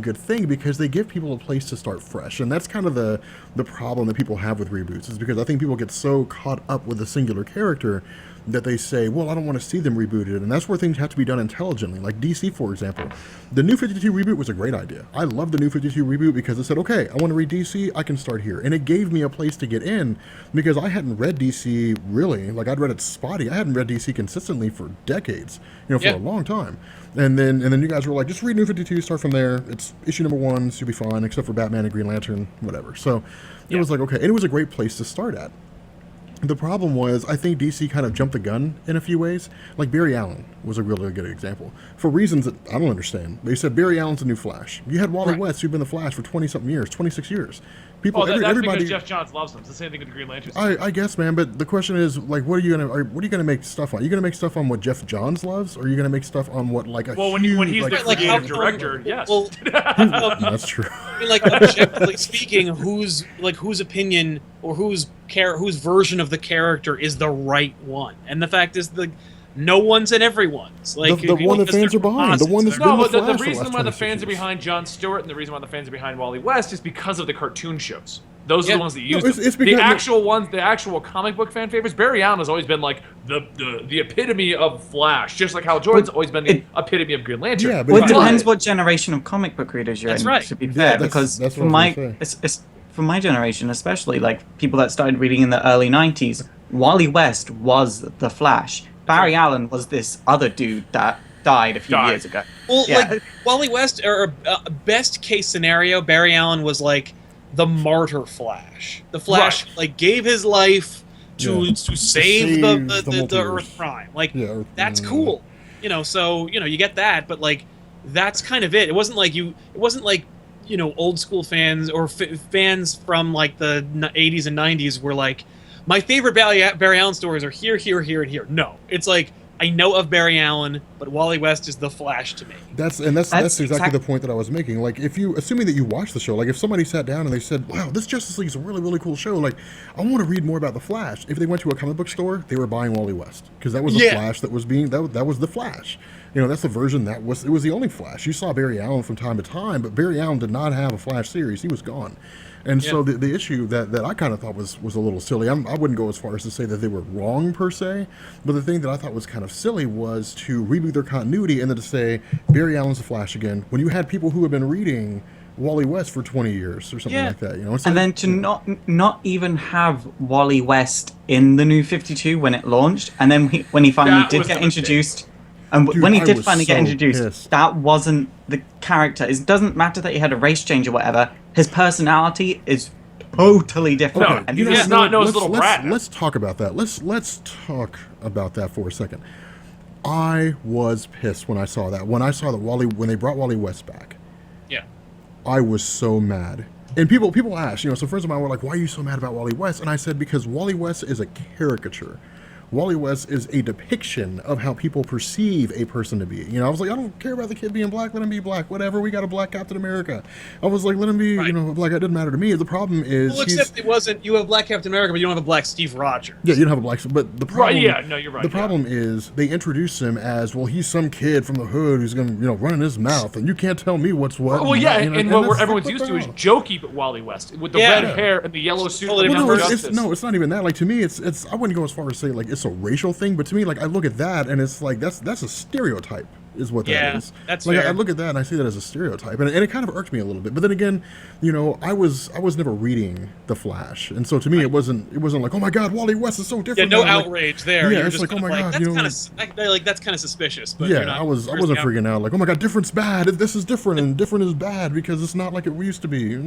good thing, because they give people a place to start fresh, and that's kind of the problem that people have with reboots, is because I think people get so caught up with a singular character that they say, well, I don't want to see them rebooted, and that's where things have to be done intelligently. Like DC, for example. The New 52 reboot was a great idea. I love the New 52 reboot because it said, okay, I want to read DC, I can start here. And it gave me a place to get in, because I hadn't read DC really. Like, I'd read it spotty. I hadn't read DC consistently for decades, you know, for a long time. And then you guys were like, just read New 52, start from there. It's issue number 1, so you'll be fine, except for Batman and Green Lantern, whatever. So it was like, okay, and it was a great place to start at. The problem was, I think DC kind of jumped the gun in a few ways. Like, Barry Allen was a really good example. For reasons that I don't understand. They said Barry Allen's the new Flash. You had Wally West, who'd been the Flash for 20-something years, 26 years. People, that's everybody. because Jeff Johns loves them. It's the same thing with the Green Lantern. I guess, man. But the question is, like, what are you gonna make stuff on? Are you gonna make stuff on what Jeff Johns loves, or are you gonna make stuff on what, like, a when huge, he's like, the creative director, yes. Well, that's true. I mean, like, objectively speaking, whose opinion or whose version of the character is the right one? And the fact is, no one's and everyone's. Like, the one that fans are behind, the one that's been the Flash the for reason last why the 26 fans are years. behind Jon Stewart and the reason why the fans are behind Wally West is because of the cartoon shows. Those are the ones that use it's them. because The actual comic book fan favorites. Barry Allen has always been like the epitome of Flash, just like Hal Jordan's always been the epitome of Green Lantern. Yeah, but Well, it depends what generation of comic book readers you're That's in, right. to be fair, because that's for what I my was gonna say. for my generation especially, like people that started reading in the early 90s, Wally West was the Flash. Barry Allen was this other dude that died a few years ago. Well, Yeah. like, Wally West, or best case scenario, Barry Allen was like the martyr Flash. The Flash like gave his life to save the Earth Prime. Like, that's cool. You know, so you get that, but like that's kind of it. It wasn't like old school fans or fans from like the 80s and 90s were like, my favorite Barry Allen stories are here, here, here, and here. No, it's like, I know of Barry Allen, but Wally West is the Flash to me. That's exactly the point that I was making. Like, assuming that you watch the show, like if somebody sat down and they said, wow, this Justice League is a really, really cool show, like, I want to read more about the Flash. If they went to a comic book store, they were buying Wally West, because that was the Flash that was that was the Flash. You know, that's the version it was the only Flash. You saw Barry Allen from time to time, but Barry Allen did not have a Flash series. He was gone. And so the issue that I kind of thought was a little silly, I wouldn't go as far as to say that they were wrong per se, but the thing that I thought was kind of silly was to reboot their continuity and then to say Barry Allen's the Flash again, when you had people who had been reading Wally West for 20 years or something like that. You know, and then to not even have Wally West in the New 52 when it launched, and then when he finally did get introduced. And when he did finally get introduced, that wasn't the character. It doesn't matter that he had a race change or whatever. His personality is totally different. No, and he does not know his little brat. Let's talk about that. Let's talk about that for a second. I was pissed when I saw that. When I saw that when they brought Wally West back. Yeah. I was so mad. And people ask, so friends of mine were like, why are you so mad about Wally West? And I said, because Wally West is a caricature. Wally West is a depiction of how people perceive a person to be. I was like, I don't care about the kid being black. Let him be black. Whatever. We got a black Captain America. I was like, let him be, black. It doesn't matter to me. The problem is, well, except it wasn't. You have black Captain America, but you don't have a black Steve Rogers. Yeah, you don't have a black. But the problem, you're right. The problem is they introduce him as, well, he's some kid from the hood who's going to, run in his mouth, and you can't tell me what's what. Well, and what everyone's used to is jokey Wally West with the red hair and the yellow suit. It's not even that. Like, to me, it's I wouldn't go as far as say, like, it's a racial thing, but to me, like I look at that and it's like that's a stereotype. Is what that is. That's like fair. I look at that and I see that as a stereotype, and it kind of irked me a little bit. But then again, you know, I was never reading The Flash, and so to me, it wasn't like, oh my God, Wally West is so Yeah, different. no now. Like, outrage there. yeah, You're it's just like, oh kind my of God, that's you know, that's kind of suspicious. But yeah, you're not I wasn't freaking out like, oh my God, different's bad. This is different, and different is bad because it's not like it used to be. Yeah.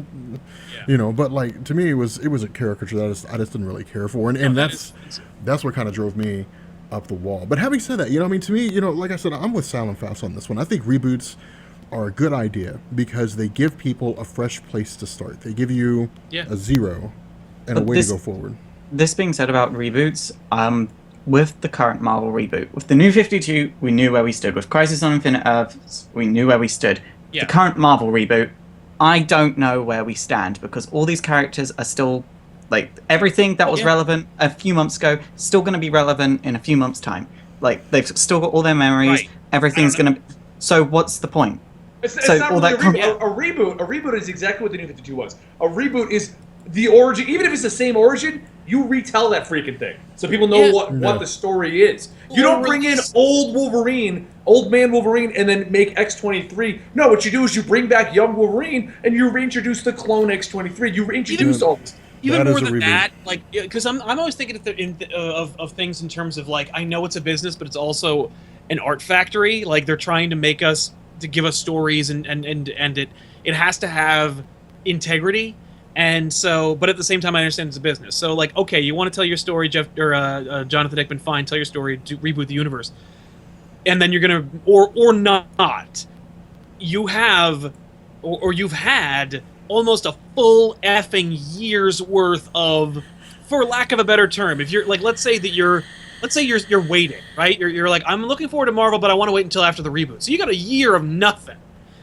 You know, but like to me, it was a caricature that I just didn't really care for, and that's what kind of drove me up the wall. But having said that, you know, I mean, to me, you know, like I said, I'm with Silent Fast on this one. I think reboots are a good idea because they give people a fresh place to start. They give you a zero and a way to go forward. This being said about reboots, with the current Marvel reboot, with the New 52, we knew where we stood. With Crisis on Infinite Earths, we knew where we stood. Yeah. The current Marvel reboot, I don't know where we stand because all these characters are still, like, everything that was relevant a few months ago, still going to be relevant in a few months' time. Like, they've still got all their memories. Right. Everything's going to... So what's the point? It's So not all really that a reboot. A reboot is exactly what the New 52 was. A reboot is the origin. Even if it's the same origin, you retell that freaking thing so people know what the story is. You don't bring in old Wolverine, old man Wolverine, and then make X-23. No, what you do is you bring back young Wolverine and you reintroduce the clone X-23. You reintroduce all this. Even That more is a than reboot. that, like, because I'm always thinking of things in terms of, like, I know it's a business, but it's also an art factory. Like, they're trying to make us, to give us stories, and it has to have integrity. And so, but at the same time, I understand it's a business. So, like, okay, you want to tell your story, Jonathan Hickman, fine, tell your story, reboot the universe, and then you're gonna, or not. You have, or you've had almost a full effing year's worth of, for lack of a better term, if you're like, let's say you're waiting, right? You're like, I'm looking forward to Marvel, but I want to wait until after the reboot. So you got a year of nothing.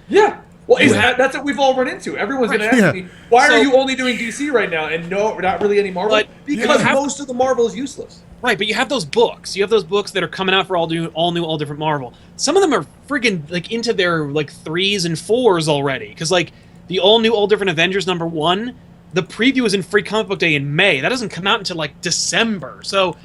Yeah. Well, that's what we've all run into. Everyone's going to ask me, why are you only doing DC right now and no, not really any Marvel? Because most of the Marvel is useless. Right, but you have those books. You have those books that are coming out for all new, all different Marvel. Some of them are friggin' like into their like 3s and 4s already. Because like the all new, all different Avengers #1, the preview is in Free Comic Book Day in May. That doesn't come out until like December. So,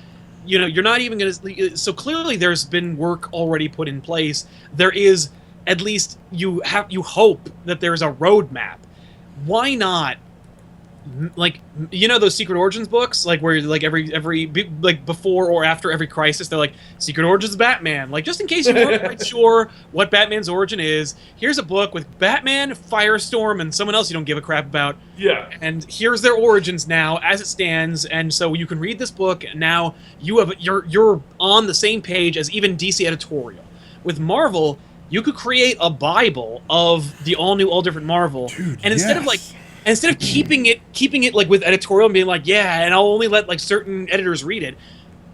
you know, you're not even going to. So clearly, there's been work already put in place. There is, at least you hope that there's a roadmap. Why not? Like, you know those Secret Origins books, like where like every like before or after every crisis, they're like Secret Origins of Batman. Like, just in case you weren't quite sure what Batman's origin is, here's a book with Batman, Firestorm, and someone else you don't give a crap about. Yeah. And here's their origins now as it stands, and so you can read this book. And now you're on the same page as even DC Editorial. With Marvel, you could create a Bible of the all new, all different Marvel, and instead of keeping it like with Editorial and being like, yeah, and I'll only let like certain editors read it,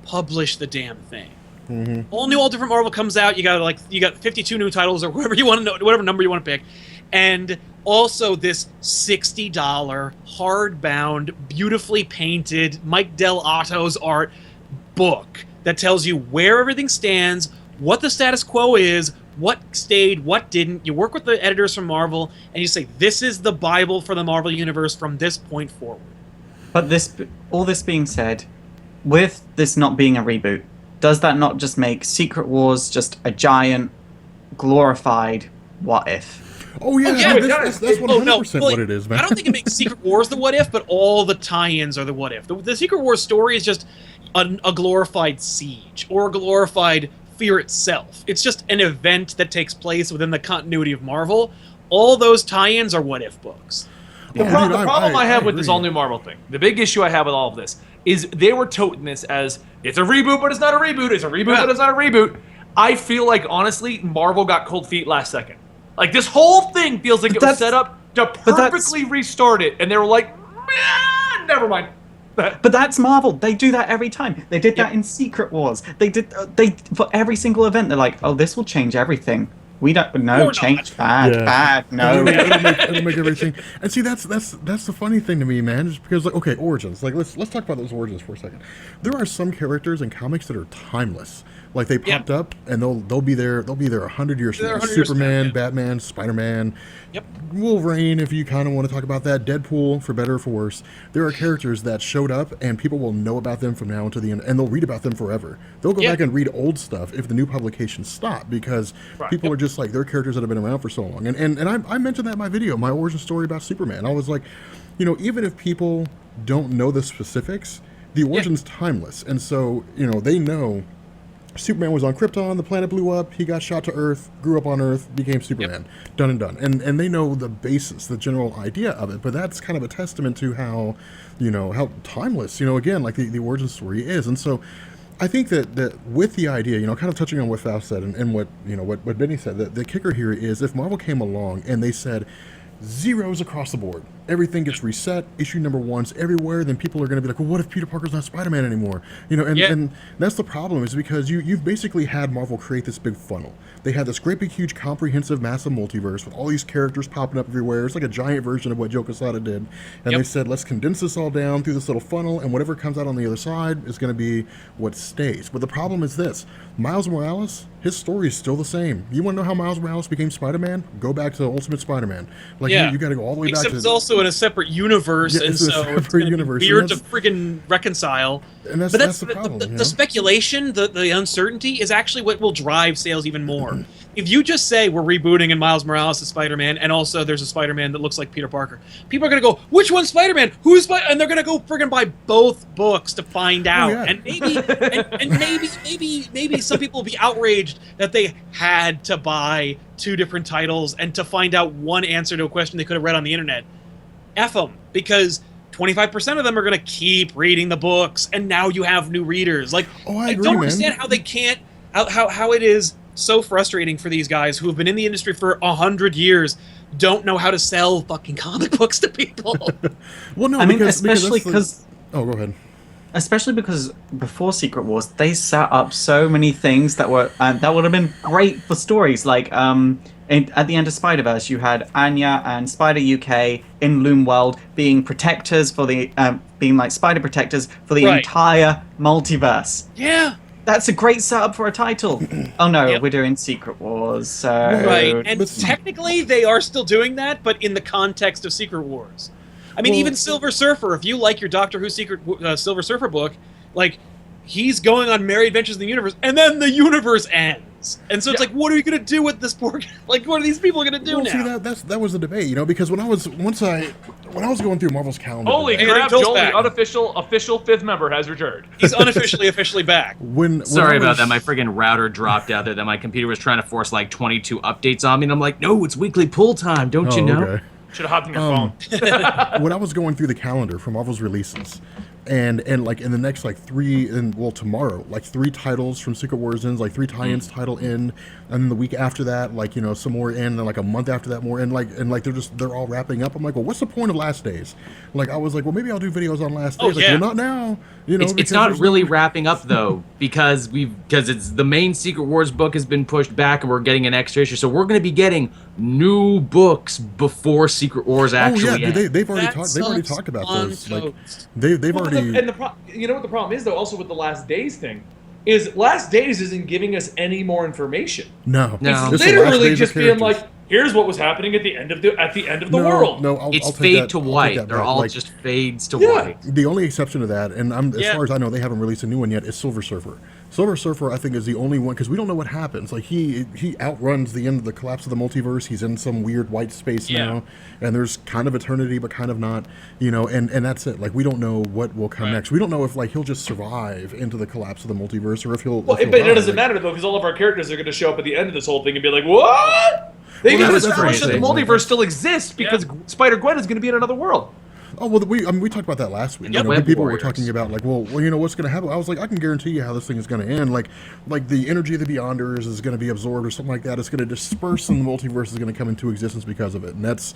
publish the damn thing. Mm-hmm. All new, all different Marvel comes out. You got 52 new titles or whatever you want to know, whatever number you want to pick, and also this $60 hardbound, beautifully painted Mike Del Otto's art book that tells you where everything stands, what the status quo is, what stayed, what didn't. You work with the editors from Marvel, and you say, this is the Bible for the Marvel Universe from this point forward. But all this being said, with this not being a reboot, does that not just make Secret Wars just a giant, glorified what if? Oh yeah, yeah, that's 100% what it is, man. I don't think it makes Secret Wars the what if, but all the tie-ins are the what if. The Secret Wars story is just a glorified siege or a glorified Fear itself. It's just an event that takes place within the continuity of Marvel. All those tie-ins are what-if books. The problem I have with this all-new Marvel thing, the big issue I have with all of this, is they were toting this as, it's a reboot, but it's not a reboot, it's a reboot, but it's not a reboot. I feel like, honestly, Marvel got cold feet last second. Like, this whole thing feels like it was set up to perfectly restart it, and they were like, never mind. But that's Marvel. They do that every time. They did that in Secret Wars. They for every single event. They're like, oh, this will change everything. We don't change bad. No, it'll make everything. And see, that's the funny thing to me, man. Just because, like, okay, origins. Like, let's talk about those origins for a second. There are some characters in comics that are timeless. Like they popped up, and they'll be there. They'll be there 100 years from now. Superman, Batman, Spider-Man, Wolverine. If you kind of want to talk about that, Deadpool, for better or for worse, there are characters that showed up, and people will know about them from now until the end, and they'll read about them forever. They'll go back and read old stuff if the new publications stop, because people are just like, they're characters that have been around for so long. And I mentioned that in my video, my origin story about Superman. I was like, you know, even if people don't know the specifics, the origin's timeless, and so, you know, they know Superman was on Krypton, the planet blew up, he got shot to Earth, grew up on Earth, became Superman. Done and done. And they know the basis, the general idea of it, but that's kind of a testament to how, you know, how timeless, you know, again, like the origin story is. And so I think that with the idea, you know, kind of touching on what Faust said and what, you know, what Benny said, the kicker here is if Marvel came along and they said, zeros across the board, everything gets reset, issue number 1's everywhere, then people are going to be like, well, what if Peter Parker's not Spider-Man anymore? You know, and that's the problem, is because you've basically had Marvel create this big funnel. They had this great big huge comprehensive massive multiverse with all these characters popping up everywhere. It's like a giant version of what Joe Quesada did, and they said, let's condense this all down through this little funnel, and whatever comes out on the other side is going to be what stays. But the problem is this: Miles Morales, his story is still the same. You want to know how Miles Morales became Spider-Man? Go back to Ultimate Spider-Man. Like, you got to go all the way back to... Except it's also in a separate universe, and so it's weird to friggin' reconcile. And but that's the problem. The speculation, the uncertainty is actually what will drive sales even more. If you just say we're rebooting and Miles Morales is Spider-Man, and also there's a Spider-Man that looks like Peter Parker, people are going to go, which one's Spider-Man? Who's Spider? And they're going to go friggin' buy both books to find out. And maybe, maybe some people will be outraged that they had to buy 2 different titles and to find out one answer to a question they could have read on the internet. F them, because 25% of them are going to keep reading the books, and now you have new readers. Like, I don't understand how they can't, how it is so frustrating for these guys who have been in the industry for 100 years, don't know how to sell fucking comic books to people. Well, no, I mean, because especially because... Oh, go ahead. Especially because before Secret Wars, they set up so many things that were that would have been great for stories. Like at the end of Spider-Verse, you had Anya and Spider UK in Loom World being protectors for the being like spider protectors for the entire multiverse. Yeah. That's a great setup for a title. Oh no, we're doing Secret Wars, so... Right, and technically they are still doing that, but in the context of Secret Wars. I mean, even Silver Surfer, if you like your Doctor Who Secret Silver Surfer book, like, he's going on merry adventures in the universe, and then the universe ends. And so it's like, what are you going to do with this poor guy? Like, what are these people going to do now? See, that was the debate, you know, because when I was going through Marvel's calendar... Holy crap, Joel, the official 5th member has returned. He's officially back. Sorry about that, my friggin' router dropped out there, that my computer was trying to force like 22 updates on me, and I'm like, no, it's weekly pull time, don't you know? Okay. Should have hopped on your phone. When I was going through the calendar for Marvel's releases, and like in the next like tomorrow, like 3 titles from Secret Wars ends, like 3 tie-ins title in, and then the week after that, like, you know, some more in, and then like a month after that more in, like, and like they're all wrapping up. I'm like, well, what's the point of Last Days? Like, I was like, well, maybe I'll do videos on Last Days. Well, not now. You know, it's not really wrapping up though, because it's the main Secret Wars book has been pushed back, and we're getting an extra issue, so we're going to be getting new books before Secret Wars actually. Oh yeah, they've already talked about this. Like, they've already. And you know what the problem is though, also with the Last Days thing, is Last Days isn't giving us any more information. No. It's literally just being like, here's what was happening at the end of the world. No, it's fade to white. They're all like, just fades to white. The only exception to that, and as far as I know, they haven't released a new one yet, is Silver Surfer. Silver Surfer, I think, is the only one, because we don't know what happens. Like, he outruns the end of the collapse of the multiverse. He's in some weird white space now, and there's kind of eternity, but kind of not, you know, and that's it. Like, we don't know what will come next. We don't know if, like, he'll just survive into the collapse of the multiverse, or if he'll... Well, but it doesn't matter, though, because all of our characters are going to show up at the end of this whole thing and be like, what? They can establish that the multiverse still exists, because Spider-Gwen is going to be in another world. Oh, well, we talked about that last week. You know, when people were talking about, like, well, you know, what's going to happen? I was like, I can guarantee you how this thing is going to end. Like the energy of the Beyonders is going to be absorbed or something like that. It's going to disperse, and the multiverse is going to come into existence because of it. And that's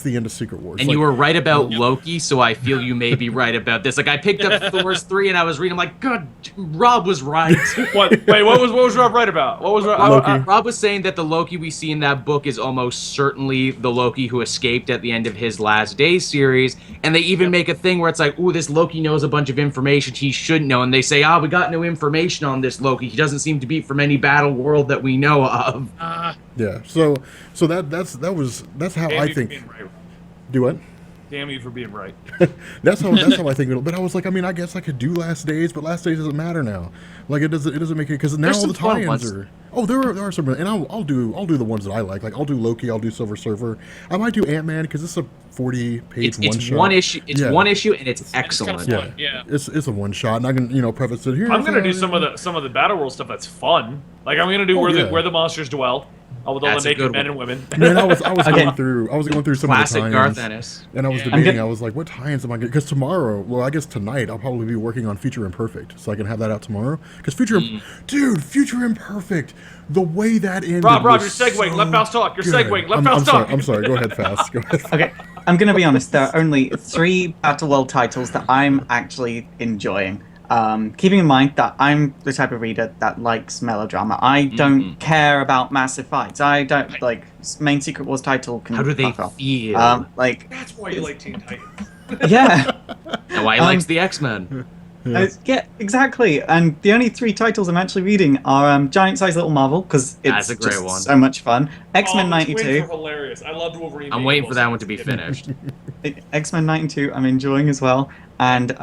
the end of Secret Wars. And you were right about Loki, so I feel you may be right about this. Like, I picked up Thor's 3, and I was reading, I'm like, God, Rob was right. Wait, what was Rob right about? What was Rob was saying that the Loki we see in that book is almost certainly the Loki who escaped at the end of his Last Days series, And they even make a thing where it's like, ooh, this Loki knows a bunch of information he shouldn't know. And they say, we got no information on this Loki. He doesn't seem to be from any battle world that we know of. Yeah. So that's how I think. Right. Do what? Damn you for being right. That's how I think it'll. But I was like, I mean, I guess I could do Last Days, but Last Days doesn't matter now. Like it doesn't make it because now There's all the some fun tie-ins ones. are. Oh, there are some, and I'll do the ones that I like. Like I'll do Loki, I'll do Silver Surfer. I might do Ant-Man because it's a 40-page one It's shot. one issue. It's Yeah. one issue, and it's It's kind excellent. of fun. Yeah. It's a one shot, and I can preface it here. I'm gonna do some of the Battleworld stuff that's fun. Like I'm gonna do where the monsters dwell. With all That's the a naked good men one. and women. Man, I was Okay. going through some Classic of the Garth tie-ins, Ennis. and I was Yeah. debating. I was like, what tie-ins am I getting? Because tomorrow, well, I guess tonight, I'll probably be working on Future Imperfect, so I can have that out tomorrow. Because Future Imperfect, the way that ended. Rob, was you're segueing. so Let Faust talk. You're good. segueing. Let I'm Faust sorry. talk. I'm sorry. Go ahead, Fast. Go ahead. Okay, I'm gonna be honest. There are only 3 Battleworld titles that I'm actually enjoying. Keeping in mind that I'm the type of reader that likes melodrama. I don't care about massive fights. I don't like main Secret Wars title. Can How do they fuck off. feel? Like, That's why you like Teen Titans. yeah. And why he likes the X-Men. Yeah, exactly. And the only 3 titles I'm actually reading are Giant Size Little Marvel because That's it's a great just one. so much fun. X-Men the twins 92. are hilarious. I loved Wolverine. I'm waiting for that one to be finished. X-Men 92 I'm enjoying as well, and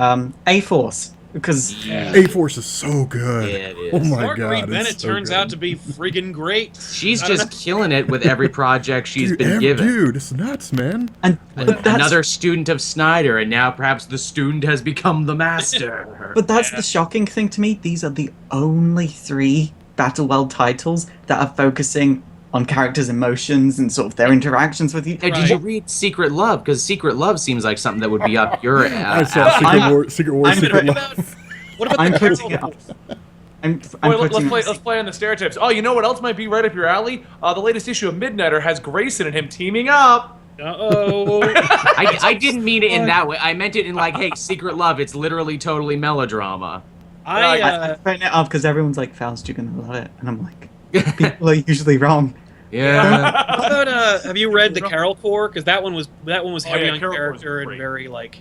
A-Force because A-Force is so good. Yeah, it is. Oh my Marguerite god, Bennett it's so turns good. out to be friggin' great. She's I don't just killing it with every project she's been given. Dude, it's nuts, man. and but that's, Another student of Snyder, and now perhaps the student has become the master. but that's the shocking thing to me. These are the only 3 Battleworld titles that are focusing on characters' emotions and sort of their interactions with you. Hey, did you read Secret Love? Because Secret Love seems like something that would be up your I alley. saw Secret War, I'm Secret What Love. about, what about I'm the putting it Carol? up. I'm Wait, putting let's play on the stereotypes. Oh, you know what else might be right up your alley? The latest issue of Midnighter has Grayson and him teaming up. Uh-oh. I didn't mean it in that way. I meant it in like, hey, Secret Love. It's literally totally melodrama. I'm putting it up because everyone's like, Faust, you're gonna love it, and I'm like, people are usually wrong. Yeah. How about, have you read the Carol Corps? Because that one was heavy yeah, on Carol Corps is character and great. very like.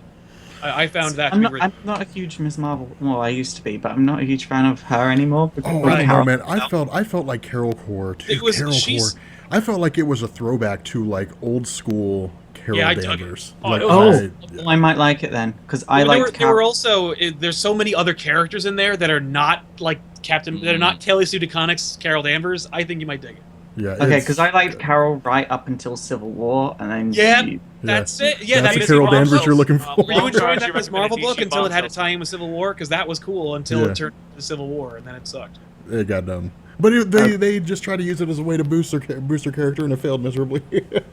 I found that to I'm be not, really. I'm not a huge Miss Marvel. Well, I used to be, but I'm not a huge fan of her anymore. Oh, I don't know, man. I felt like Carol Corps too. It was- Carol she's- Corps. I felt like it was a throwback to like old school Carol Yeah, I dug it. Danvers. Oh, Like, it Oh, was- well, I might like it then, because I Well, like. there were also there's so many other characters in there that are not like Captain. That are not Kelly Sue DeConnick's Carol Danvers. I think you might dig it. yeah. Okay, it's- because I liked Carol right up until Civil War, and then Yeah. That's it. Yeah, That's that the is Carol Miss Danvers Marvel. you're looking for. Were you enjoying Bombshells, that you Miss recommended Marvel book DC until it had a Bombshells. tie-in with Civil War? Because that was cool until Yeah. it turned to Civil War, and then it sucked. It got dumb. But they just try to use it as a way to boost their character, and it failed miserably.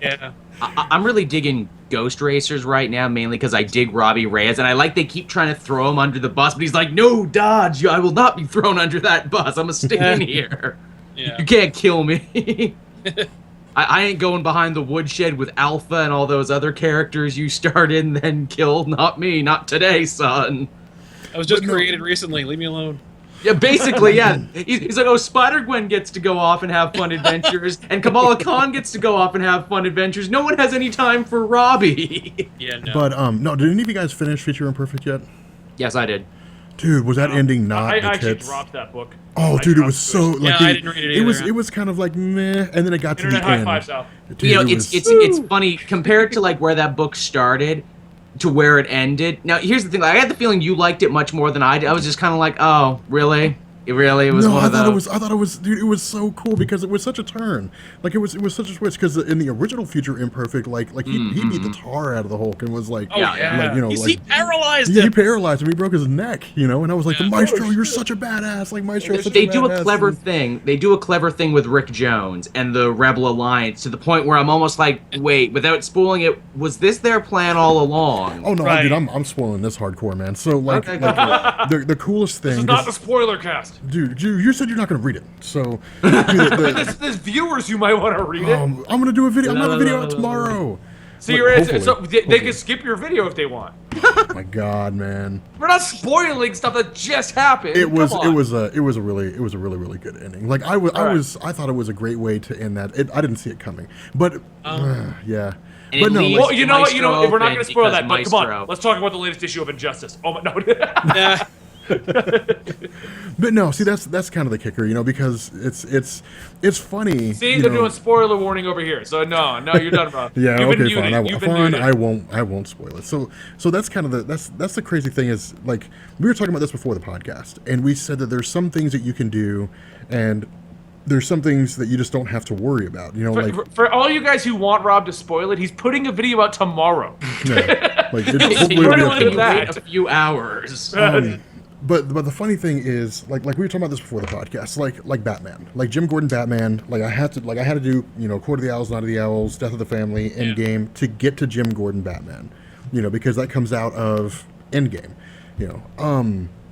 Yeah. I'm really digging Ghost Racers right now, mainly because I dig Robbie Reyes, and I like they keep trying to throw him under the bus, but he's like, no, dodge, I will not be thrown under that bus. I'm going to stay in here. Yeah. You can't kill me. I ain't going behind the woodshed with Alpha and all those other characters you started and then killed. Not me, not today, son. I was just But no- created recently. Leave me alone. Yeah, basically, yeah. He's like, oh, Spider-Gwen gets to go off and have fun adventures, and Kamala Khan gets to go off and have fun adventures. No one has any time for Robbie. Yeah, no. But no, did any of you guys finish Future Imperfect yet? Yes, I did. Dude, was that ending not I the actually tits? dropped that book. Oh, I dude, it dropped was so like Yeah, I didn't read it either. it was kind of like meh, and then it got Internet to the high end. five, Sal. Dude, You know, it it's was- funny compared to like where that book started to where it ended. Now, here's the thing: like, I had the feeling you liked it much more than I did. I was just kind of like, oh, really? It was no, one I of thought those. it was, dude, it was so cool because it was such a turn. Like it was such a switch because in the original Future Imperfect, like he beat the tar out of the Hulk and was like, Oh yeah. like, you know, he like paralyzed he him. paralyzed him. He broke his neck, you know, and I was like, Yeah. the Maestro, you're such a badass. Like Maestro, such They a do a badass. clever And- thing. They do a clever thing with Rick Jones and the Rebel Alliance to the point where I'm almost like, wait, without spoiling it, was this their plan all along? Oh no, Right. dude, I'm spoiling this hardcore, man. So like, Okay, like the coolest thing, This is not the 'cause- spoiler cast. dude, you said you're not gonna read it, so dude, There's viewers who might want to read it. I'm gonna do a video. I'm gonna have a video out tomorrow. So Like, you're hopefully. so they Hopefully. can skip your video if they want. My God, man. We're not spoiling stuff that just happened. It was Come on. a really good ending. Like I thought it was a great way to end that. I didn't see it coming, but yeah. And But it no, leaves Well, you know what? Maestro We're not going to spoil because that. But come on, Maestro- let's talk about the latest issue of Injustice. Oh my no. Yeah. But no, see that's kind of the kicker, because it's funny. See, you they're know. doing spoiler warning over here. So no, you're done, bro. Yeah, You've been okay, fine. muted. You've been muted. I won't spoil it. So that's kind of that's the crazy thing is, like, we were talking about this before the podcast, and we said that there's some things that you can do, and there's some things that you just don't have to worry about. For all you guys who want Rob to spoil it, he's putting a video out tomorrow. Yeah, like hopefully We're it'll be gonna okay. leave that. Wait a few hours. But the funny thing is, like we were talking about this before the podcast, like Batman, like Jim Gordon Batman, like I had to do Court of the Owls, Night of the Owls, Death of the Family, Endgame to get to Jim Gordon Batman, because that comes out of Endgame,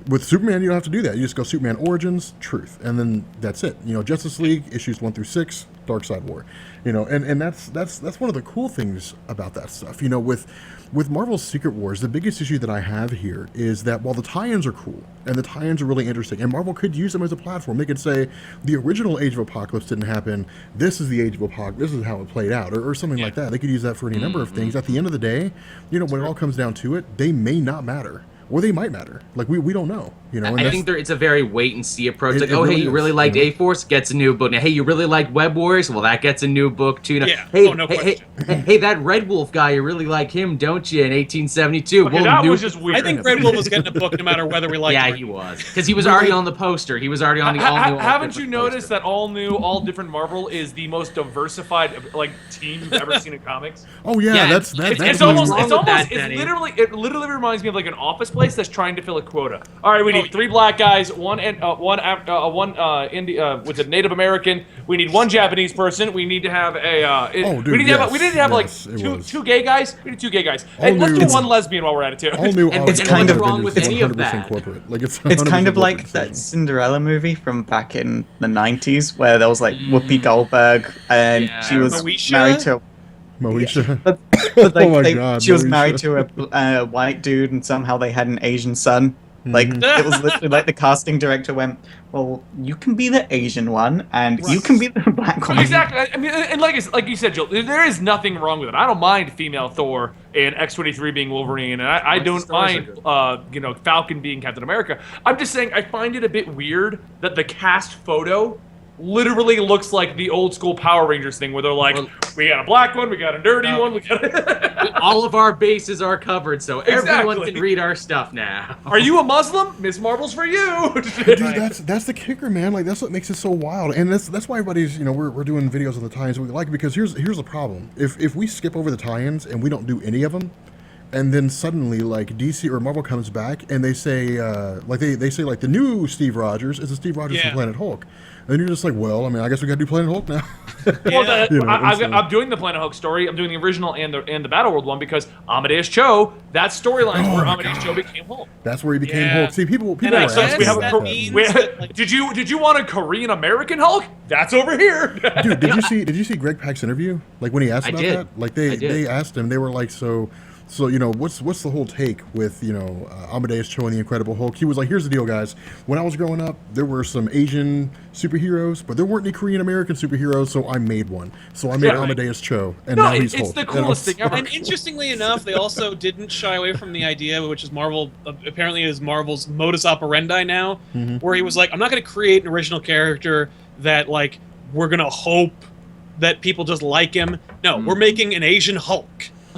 With Superman, you don't have to do that. You just go Superman Origins, Truth, and then that's it. Justice League issues 1 through 6, Dark Side War, and that's one of the cool things about that stuff. With Marvel's Secret Wars, the biggest issue that I have here is that while the tie-ins are cool and the tie-ins are really interesting, and Marvel could use them as a platform, they could say the original Age of Apocalypse didn't happen. This is the Age of Apocalypse. This is how it played out, or something like that. They could use that for any number of things. At the end of the day, when it all comes down to it, they may not matter. Or they might matter. Like, we don't know. And I think it's a very wait-and-see approach. It Like, really hey, you is, really liked A-Force? Gets a new book. Now, hey, you really liked Web Warriors? Well, that gets a new book, too. Now, Yeah. hey, No hey, question. hey, that Red Wolf guy, you really like him, don't you, in 1872? Okay, that new- was just weird. I think Red Wolf was getting a book no matter whether we liked Yeah, it or he not. was. Because he was already on the poster. He was already on the all-new... Haven't you noticed that all new, all different Marvel is the most diversified team you've ever seen in comics? Oh yeah, Yeah, that's it's- that's It's what's almost, wrong it's with almost, that, it's Denny? literally reminds me of like an office place that's trying to fill a quota. All right, we need 3 black guys, one Native American. We need 1 Japanese person. We need to have a. Oh, dude, we need to have, yes, it like was. two gay guys. We need 2 gay guys. All And let's new- do 1 lesbian while we're at it too. all new. And it's kind Avengers of wrong with is any of 100% that. corporate. Like it's It's kind 100% of like corporate that decision. Cinderella movie from back in the 90s where there was like Whoopi Goldberg and Yeah. she was Moesha? married to Moesha. but like, Oh my God, she was Moesha. married to a white dude and somehow they had an Asian son. Like Mm-hmm. it was literally like the casting director went, well, you can be the Asian one and you can be the black one. Exactly. I mean, and like you said, Joel, there is nothing wrong with it. I don't mind female Thor and X-23 being Wolverine, and I don't stories mind, Falcon being Captain America. I'm just saying I find it a bit weird that the cast photo literally looks like the old school Power Rangers thing where they're like, Well- we got a black one, we got a nerdy one, we got. All of our bases are covered, so everyone Exactly. can read our stuff now. Are you a Muslim? Miss Marvel's for you. Dude, that's the kicker, man. Like that's what makes it so wild, and that's why everybody's we're doing videos on the tie-ins we like, because here's the problem. If we skip over the tie-ins and we don't do any of them, and then suddenly like DC or Marvel comes back and they say they say like the new Steve Rogers is the Steve Rogers from Planet Hulk, and you're just like, well, I mean, I guess we got to do Planet Hulk now. Well, and I'm doing the Planet Hulk story. I'm doing the original and the Battleworld one because Amadeus Cho. That storyline's Oh where my Amadeus God. Cho became Hulk. That's where he became Yeah. Hulk. See, people And are I So guess asking we have about a that that. means that, like- did you want a Korean American Hulk? That's over here. Dude, did you see Greg Pak's interview? Like when he asked I about did. that? Like I did. they asked him, they were like, so what's the whole take with Amadeus Cho and the Incredible Hulk? He was like, here's the deal, guys. When I was growing up, there were some Asian superheroes, but there weren't any Korean American superheroes, so I made one. So I made Yeah, right. Amadeus Cho, and No, now he's it's Hulk. the And I coolest was- thing ever. And interestingly enough, they also didn't shy away from the idea, which is Marvel apparently is Marvel's modus operandi now, where he was like, I'm not going to create an original character that like we're going to hope that people just like him. No, we're making an Asian Hulk,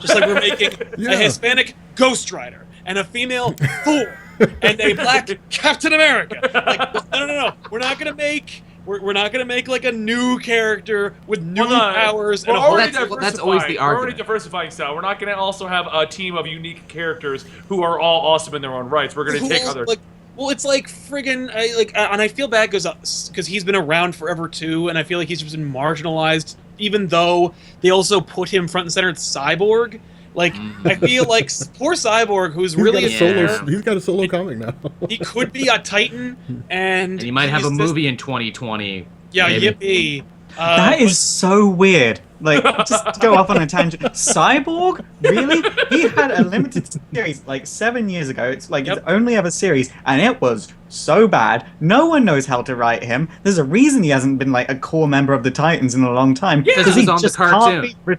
just like we're making Yeah. a Hispanic Ghost Rider and a female Thor and a black Captain America. Like, no. We're not going to make. We're not gonna make like a new character with new powers and a whole. That's always the We're already argument. diversifying style. We're not going to also have a team of unique characters who are all awesome in their own rights. We're going to take other. Like, well, it's like friggin' and I feel bad because he's been around forever too, and I feel like he's just been marginalized. Even though they also put him front and center at Cyborg, like I feel like poor Cyborg, who's He's really got a a solo. character, He's got a solo comic now. he could be a Titan, and And you might have a he's just- movie in 2020. Yeah, maybe. yippee! That is so weird. Like, just to go off on a tangent. Cyborg? Really? He had a limited series like 7 years ago. It's like his only ever series, and it was so bad. No one knows how to write him. There's a reason he hasn't been like a core member of the Titans in a long time. Yeah, because he was on the cartoon.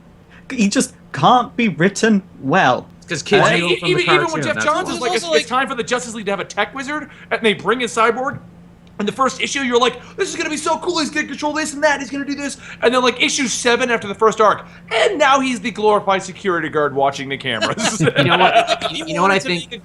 He just can't be written well. Because kids knew him from the Even cartoon. when Jeff that's Johns why. is like, it's time for the Justice League to have a tech wizard, and they bring in Cyborg. In the first issue, you're like, this is going to be so cool. He's going to control this and that. He's going to do this. And then, like, issue 7 after the first arc. And now he's the glorified security guard watching the cameras. You know what? You know what I think?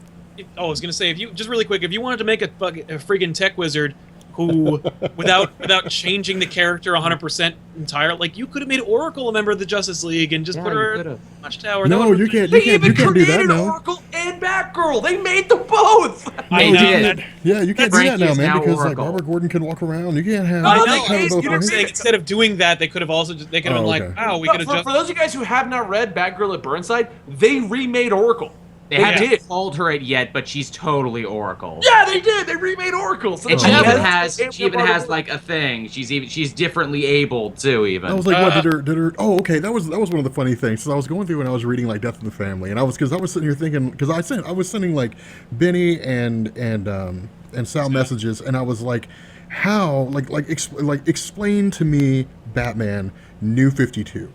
I was going to say, if you just really quick, if you wanted to make a friggin' tech wizard who, without changing the character 100% entire, like, you could have made Oracle a member of the Justice League and just put her in the Watchtower. No, you can't. They You even can't do that created now. Oracle and Batgirl. They made them both. I No, know. you can't. Yeah, you can't do that Frankie now, is man, now because like Oracle. Barbara Gordon can walk around. You can't have. I know. they have can't. both You know what I'm ways. saying? Instead of doing that, they could have also just, they could have been okay. like, wow, we No, could have for just. those of you guys who have not read Batgirl at Burnside, they remade Oracle. They haven't did. called her it yet, but she's totally Oracle. Yeah, they did. They remade Oracle. So And they she have even it. has They she even have has it. like a thing. She's differently able too. Even I was like, what did her? Oh, okay, that was one of the funny things. So I was going through and I was reading like Death in the Family, and I was sitting here thinking because I was sending like Benny and Sal messages, and I was like, how explain to me Batman New 52.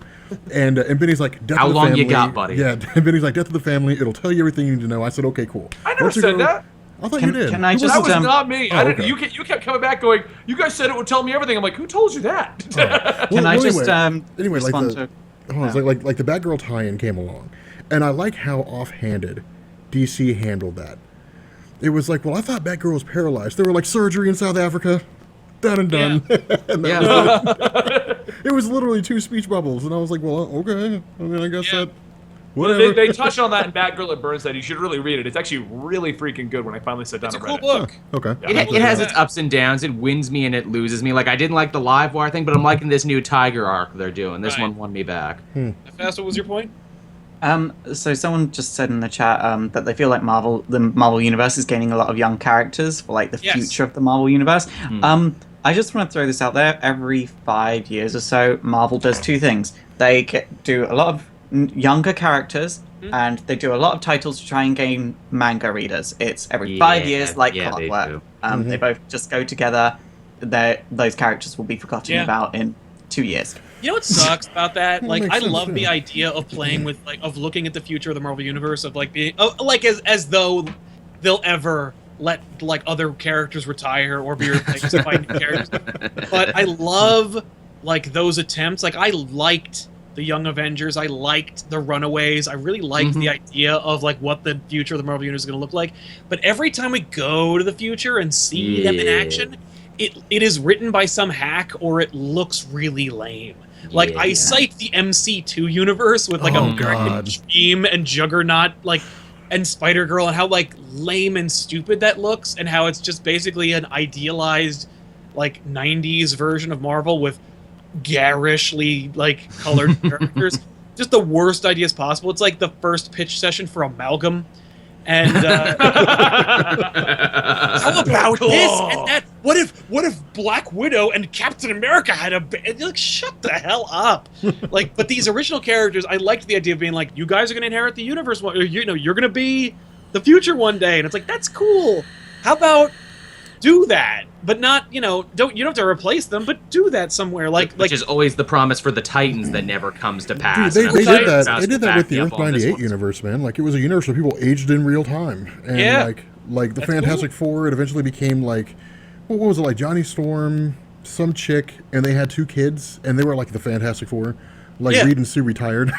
And Benny's like, Death How of the long Family. you got, buddy? Yeah, and Benny's like, Death of the Family. It'll tell you everything you need to know. I said, okay, cool. I never Once you said go- that. I thought Can- you did. can I Who just- That was um, not me. oh, I didn't, okay. you kept coming back going, you guys said it would tell me everything. I'm like, who told you that? Can I just anyway, like respond the, to? hold on, like the Batgirl tie-in came along, and I like how offhanded DC handled that. It was like, well, I thought Batgirl was paralyzed. They were like surgery in South Africa, done and done. And that was it was literally 2 speech bubbles, and I was like, well, okay. I mean, I guess that. Whatever. They touch on that in Batgirl at Burnside. You should really read it. It's actually really freaking good when I finally sat down It's a and cool read it. book. Okay. It has its ups and downs. It wins me and it loses me. Like I didn't like the live wire thing, but I'm liking this new Tiger arc they're doing. This Right. one won me back. Fast, what was your point? So someone just said in the chat that they feel like the Marvel Universe is gaining a lot of young characters for like the Yes. future of the Marvel Universe. I just want to throw this out there. Every 5 years or so, Marvel does 2 things. They do a lot of younger characters, and they do a lot of titles to try and gain manga readers. It's every 5 years, like yeah, they clockwork. do. They both just go together. Those characters will be forgotten Yeah. about in 2 years. You know what sucks about that? Well, Like, makes I sense, love the yeah. idea of playing with, like, of looking at the future of the Marvel Universe, of, like, being, like, as though they'll ever let, like, other characters retire or be replaced by new characters. But I love, like, those attempts. Like, I liked the Young Avengers. I liked the Runaways. I really liked the idea of, like, what the future of the Marvel Universe is going to look like. But every time we go to the future and see them in action, it is written by some hack or it looks really lame. Like, I cite the MC2 universe with, like, Oh, American God. Dream and Juggernaut, like, and Spider-Girl, and how, like, lame and stupid that looks, and how it's just basically an idealized, like, 90s version of Marvel with garishly, like, colored characters. Just the worst ideas possible. It's like the first pitch session for Amalgam. And how about this and that? What if Black Widow and Captain America had a like? Shut the hell up! Like, but these original characters, I liked the idea of being like, you guys are going to inherit the universe. Or, you know, you're going to be the future one day, and it's like, that's cool. How about do that, but not, you know, you don't have to replace them, but do that somewhere. Which is always the promise for the Titans that never comes to pass. Dude, And they I'm did excited that. They to did that back with the me Earth up on this 98 one. universe, man. Like, it was a universe where people aged in real time, and Yeah. like the That's Fantastic Four, it eventually became like, what was it, like Johnny Storm, some chick, and they had 2 kids, and they were like the Fantastic Four. Like, Yeah. Reed and Sue retired.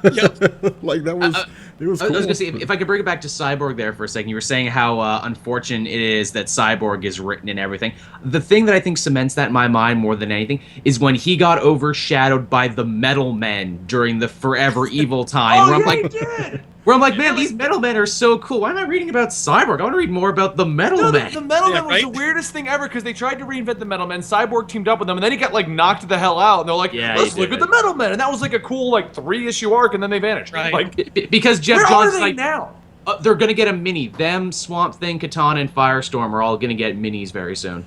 Yep. Like, that was it was I cool. was gonna say, if I could bring it back to Cyborg there for a second, you were saying how unfortunate it is that Cyborg is written and everything. The thing that I think cements that in my mind more than anything is when he got overshadowed by the Metal Men during the Forever Evil time. Where I'm like, man, these Metal Men are so cool. Why am I reading about Cyborg? I want to read more about the Metal Men. The Metal Yeah, Men was right? the weirdest thing ever because they tried to reinvent the Metal Men. Cyborg teamed up with them, and then he got like knocked the hell out. And they're like, Yeah, let's he look did. at the Metal Men, and that was like a cool like 3-issue arc, and then they vanished. Right. Like, Because Jeff where Johns are they like now? they're gonna get a mini. Them, Swamp Thing, Katana, and Firestorm are all gonna get minis very soon.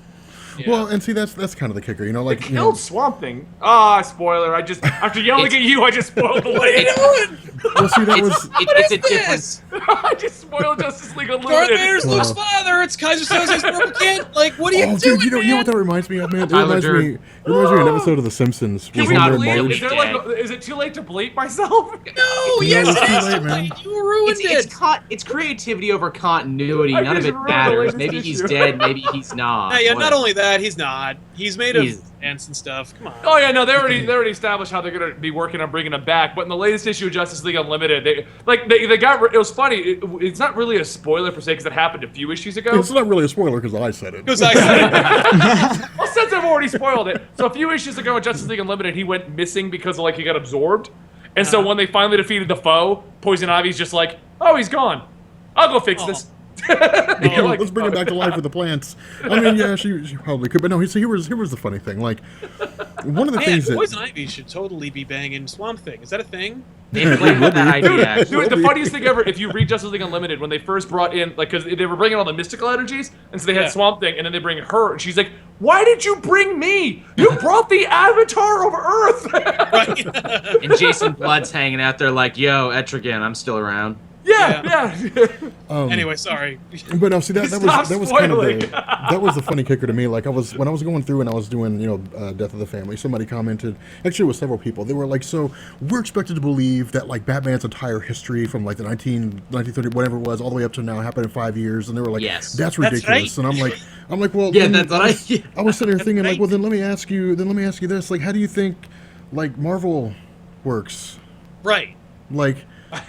Yeah. Well, and see, that's kind of the kicker, They like killed Swamp Thing. Ah, spoiler! After yelling at you, I just spoiled the What are you lady. doing? Well, see, that was It's a this? difference. I just spoiled Justice League Darth Unlimited. Vader's Luke's father. It's Kaiser Soze's purple kid. Like, what are you oh, doing, dude, you know what that reminds me of, man? It Tyler reminds Durden. me. It reminds me of an episode of The Simpsons. Can where we not Homer bleep? and Is, Marge- is it too late to bleep myself? No, yes, it's it too is late, too man. late. You ruined it. It's creativity over continuity. I None of just it ruined the matters. latest Maybe he's issue. dead. Maybe he's not. Yeah, not Whatever. only that, he's not. He's made of He's- ants and stuff. Come on. Oh yeah, no, they already established how they're gonna be working on bringing him back. But in the latest issue of Justice League Unlimited, they got. It was funny. It's not really a spoiler per se because it happened a few issues ago. It's not really a spoiler because I said it. Because I said Well, since I've already spoiled it, so a few issues ago in Justice League Unlimited, he went missing because he got absorbed, and so when they finally defeated the foe, Poison Ivy's just like, oh, he's gone. I'll go fix this. Yeah, Like, let's bring it back to life with the plants. I mean, yeah, she probably could, but no. So here was the funny thing. Like, one of the man, things that Poison Ivy should totally be banging Swamp Thing. Is that a thing? They played with that idea. Dude, Actually. the funniest thing ever, if you read Justice League Unlimited, when they first brought in, because they were bringing all the mystical energies, and so they had Yeah. Swamp Thing, and then they bring her, and she's like, why did you bring me? You brought the Avatar of Earth! Right. And Jason Blood's hanging out there like, yo, Etrigan, I'm still around. yeah. Anyway, sorry. But no, see that Stop was kind of spoiling. that was the funny kicker to me. Like when I was going through and I was doing Death of the Family, somebody commented. Actually, it was several people. They were like, so we're expected to believe that like Batman's entire history from like the 1930 whatever it was all the way up to now happened in 5 years, and they were like, Yes. that's That's ridiculous. right. And I'm like, well, Yeah, then that's what I was sitting there thinking right. like, well, then let me ask you this, like, how do you think like Marvel works? Right. Like,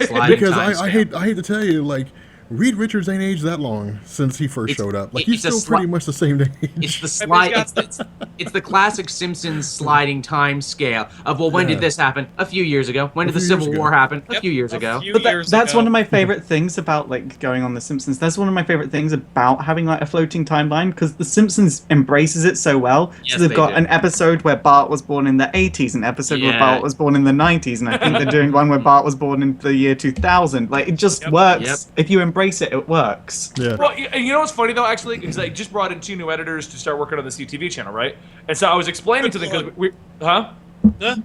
Sliding because time I hate to tell you, like, Reed Richards ain't aged that long since he first showed up. Like, he's it's a still pretty much the same age. It's the Everybody's slide. got It's the classic Simpsons sliding time scale of when Yeah. did this happen? A few years ago. When did the few years Civil ago. War happen? A Yep, few years a ago. few But years that's ago. one of my favorite things about like going on The Simpsons. That's one of my favorite things about having like a floating timeline because The Simpsons embraces it so well. Yes, so they've they got do. an episode where Bart was born in the 80s, an episode where Yeah. Bart was born in the 90s, and I think they're doing one where Bart was born in the year 2000. Like it just Yep. works. Yep. If you embrace it, it works. Yeah. Well, and you know what's funny though, actually, is they just brought in 2 new editors to start working on the CTV channel, right? And so I was explaining to them because huh? Huh?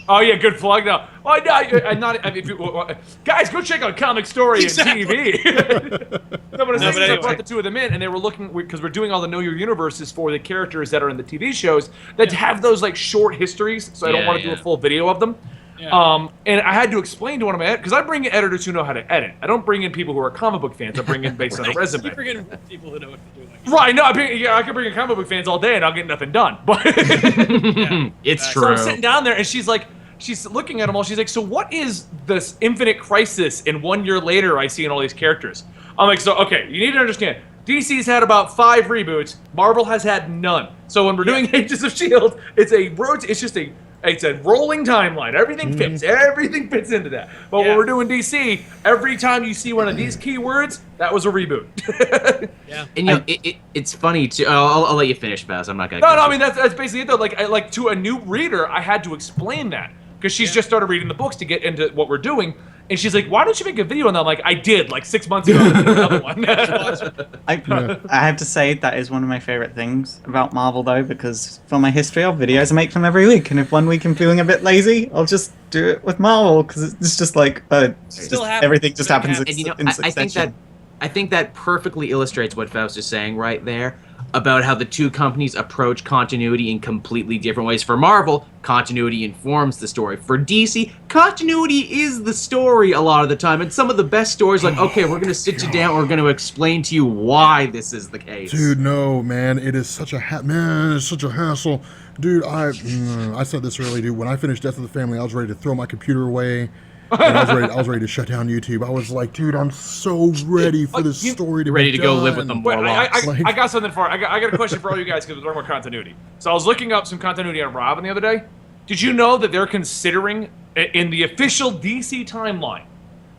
Oh yeah, good plug. No, well, no, I'm not. I mean, if you, guys, go check out Comic Story Exactly. and TV. No, but essentially, I anyway. brought the 2 of them in, and they were looking because we're doing all the Know Your Universes for the characters that are in the TV shows that have those like short histories. So I don't Yeah, want to do a yeah. full video of them. Yeah. And I had to explain to one of my because I bring in editors who know how to edit. I don't bring in people who are comic book fans. I bring in based on a Keep resume. forgetting people who know what they're doing. Right? No, I can bring in comic book fans all day and I'll get nothing done. But Yeah. It's So so I'm true. sitting down there and she's looking at them all. She's like, so what is this Infinite Crisis? And 1 year later, I see in all these characters. I'm like, so okay, you need to understand. DC's had about 5 reboots. Marvel has had none. So when we're doing Agents of Shield, it's a rolling timeline. Everything fits. Everything fits into that. But Yeah. when we're doing DC, every time you see one of these keywords, that was a reboot. Yeah. And you know, it's funny too. I'll let you finish, Baz. I'm not gonna. No, cut I you. mean that's basically it though. Like to a new reader, I had to explain that because she's just started reading the books to get into what we're doing, and she's like, "Why don't you make a video on that?" I'm like, I did like 6 months ago. Another one. I have to say that is one of my favorite things about Marvel though, because for my history of videos, I make them every week, and if 1 week I'm feeling a bit lazy, I'll just do it with Marvel because it's just like Still happens. everything just happens And, And you know, in I think succession. I think that perfectly illustrates what Faust is saying right there about how the 2 companies approach continuity in completely different ways. For Marvel, continuity informs the story. For DC, continuity is the story a lot of the time. And some of the best stories, like, okay, we're going to sit you down, we're going to explain to you why this is the case. Dude, no, man, it is such a it's such a hassle, dude. I said this earlier, dude. When I finished Death of the Family, I was ready to throw my computer away. And I was ready to shut down YouTube. I was like, dude, I'm so ready for this story to ready be to go live with done. them. Wait, Warlocks. I got something for. I got a question for all you guys because we're talking about continuity. So I was looking up some continuity on Robin the other day. Did you know that they're considering in the official DC timeline,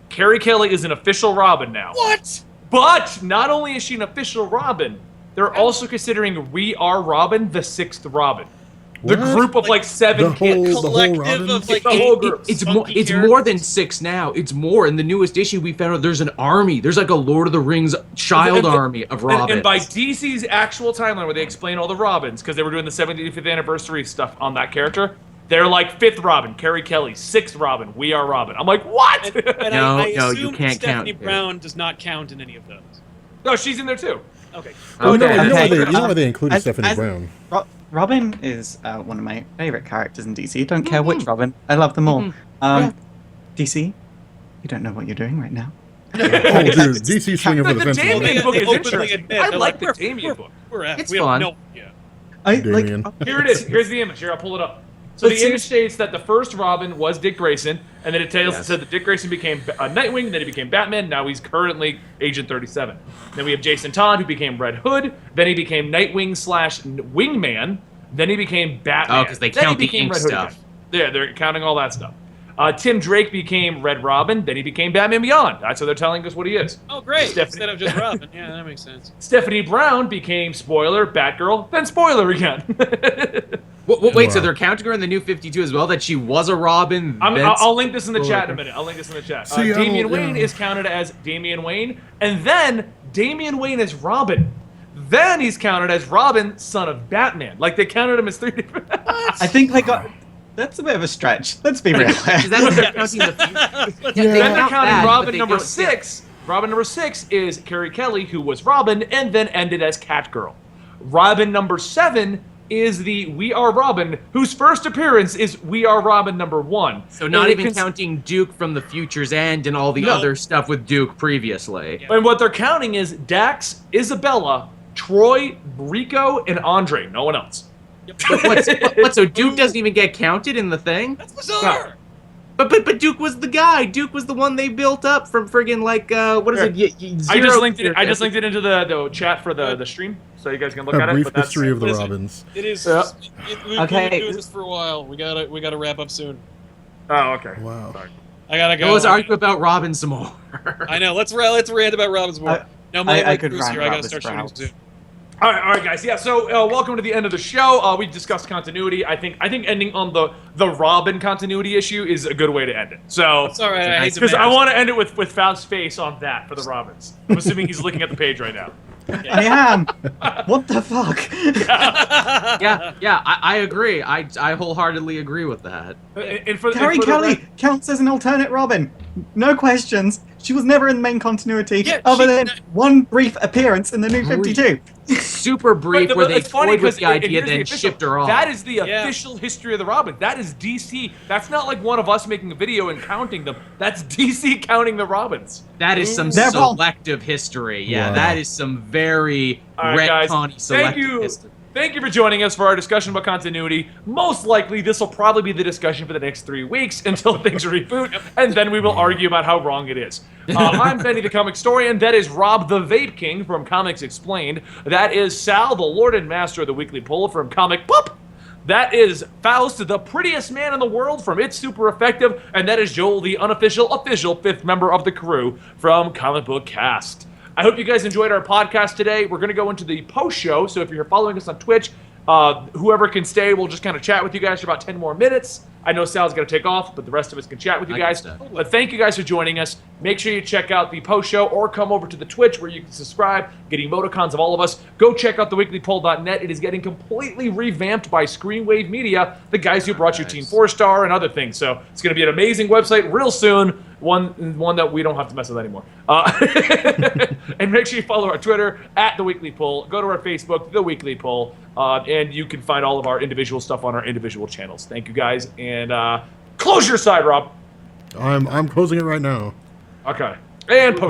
Carrie Kelly is an official Robin now? What? But not only is she an official Robin, they're also considering We Are Robin the 6th Robin. The What? group of like 7 The kids. whole- the whole Collective Robins? of like The whole group. It's spunky more than characters. 6 now. It's more. In the newest issue, we found out there's an army. There's like a Lord of the Rings child army of Robins. And by DC's actual timeline, where they explain all the Robins, because they were doing the 75th anniversary stuff on that character, they're like 5th Robin, Carrie Kelly, 6th Robin, We Are Robin. I'm like, what? And No, I no, assume you can't Stephanie count. Brown does not count in any of those. No, she's in there too. Okay. Oh, you know, Okay. you know why Okay. they included As- Stephanie as- Brown. Robin is one of my favorite characters in DC. Don't care which Robin. I love them all. DC, you don't know what you're doing right now. Oh, dude, DC swinging for the The fences. Damien book They is openly interesting. admit, I they're like the we're- Damien book. We're F. It's we fun. Have no, yeah. I Damien. Here it is. Here's the image. Here, I'll pull it up. So Let's the image see. states that the first Robin was Dick Grayson, and then it said that Dick Grayson became Nightwing, then he became Batman, now he's currently Agent 37. Then we have Jason Todd, who became Red Hood, then he became Nightwing / Wingman, then he became Batman. Oh, 'cause they then count he the became ink Red Hood stuff. again. Yeah, they're counting all that stuff. Tim Drake became Red Robin, then he became Batman Beyond. That's so they're telling us what he is. Oh, great. Stephanie- Instead of just Robin. Yeah, that makes sense. Stephanie Brown became Spoiler, Batgirl, then Spoiler again. Wait, so Wow. they're counting her in the new 52 as well? That she was a Robin? I'll link this in the chat in a Spoiler. minute. I'll link this in the chat. See, Damian yeah. Wayne is counted as Damian Wayne, and then Damian Wayne is Robin. Then he's counted as Robin, son of Batman. Like they counted him as 3 different. I think they got. That's a bit of a stretch. Let's be real. Is that what they're counting the future? Yeah. Then they're count counting that, but Robin they number don't- 6. Robin number 6 is Carrie Kelly, who was Robin, and then ended as Catgirl. Robin number 7 is the We Are Robin, whose first appearance is We Are Robin number 1. So not And it even cons- counting Duke from the Future's End and all the No. other stuff with Duke previously. Yeah. And what they're counting is Dax, Isabella, Troy, Rico, and Andre. No one else. What? So Duke doesn't even get counted in the thing? That's bizarre. But Duke was the guy. Duke was the one they built up from friggin' like what is Here. it? I just linked it. I just linked it into the chat for the stream, so you guys can look at A it. brief but that's- history of the listen. Robins. It is. Yeah. We've Okay. been doing this for a while. We gotta wrap up soon. Oh, okay. Wow. Sorry. I gotta go. Let's argue about Robin some more. I know. Let's rant about Robin's more. No, I could Cruz rant here. I gotta about start this shooting for soon. All right, guys. Yeah. So, welcome to the end of the show. We discussed continuity. I think ending on the Robin continuity issue is a good way to end it. So, It's all right. I hate to because I match. want to end it with Faust's face on that for the Robins. I'm assuming he's looking at the page right now. I am. What the fuck? yeah, I agree. I wholeheartedly agree with that. And for, Carrie and for the Kelly rest- counts as an alternate Robin. No questions. She was never in the main continuity, Yeah, other she- than one brief appearance in the New 52. Super brief, But where they it's funny toyed with the because idea, here's the then official- shipped her off. That is the Yeah. official history of the Robin. That is DC. That's not like one of us making a video and counting them. That's DC counting the Robins. That is some They're wrong. selective history. Yeah, Wow. that is some very All right, guys. retconny selective Thank you. history. Thank you for joining us for our discussion about continuity. Most likely, this will probably be the discussion for the next 3 weeks until things reboot, and then we will argue about how wrong it is. I'm Benny the Comic Historian. That is Rob the Vape King from Comics Explained. That is Sal, the Lord and Master of the Weekly Pull from Comic Pop. That is Faust, the prettiest man in the world from It's Super Effective. And that is Joel, the official 5th member of the crew from Comic Book Cast. I hope you guys enjoyed our podcast today. We're going to go into the post show, so if you're following us on Twitch, whoever can stay, we'll just kind of chat with you guys for about 10 more minutes. I know Sal's got to take off, but the rest of us can chat with you I can guys. stay. But thank you guys for joining us. Make sure you check out the post show or come over to the Twitch where you can subscribe, get emoticons of all of us. Go check out theweeklypoll.net. It is getting completely revamped by Screenwave Media, the guys who brought you Team 4-Star and other things. So it's going to be an amazing website real soon. One that we don't have to mess with anymore. And make sure you follow our Twitter at The Weekly Poll. Go to our Facebook, The Weekly Poll, and you can find all of our individual stuff on our individual channels. Thank you guys, and close your side, Rob. I'm closing it right now. Okay, and post.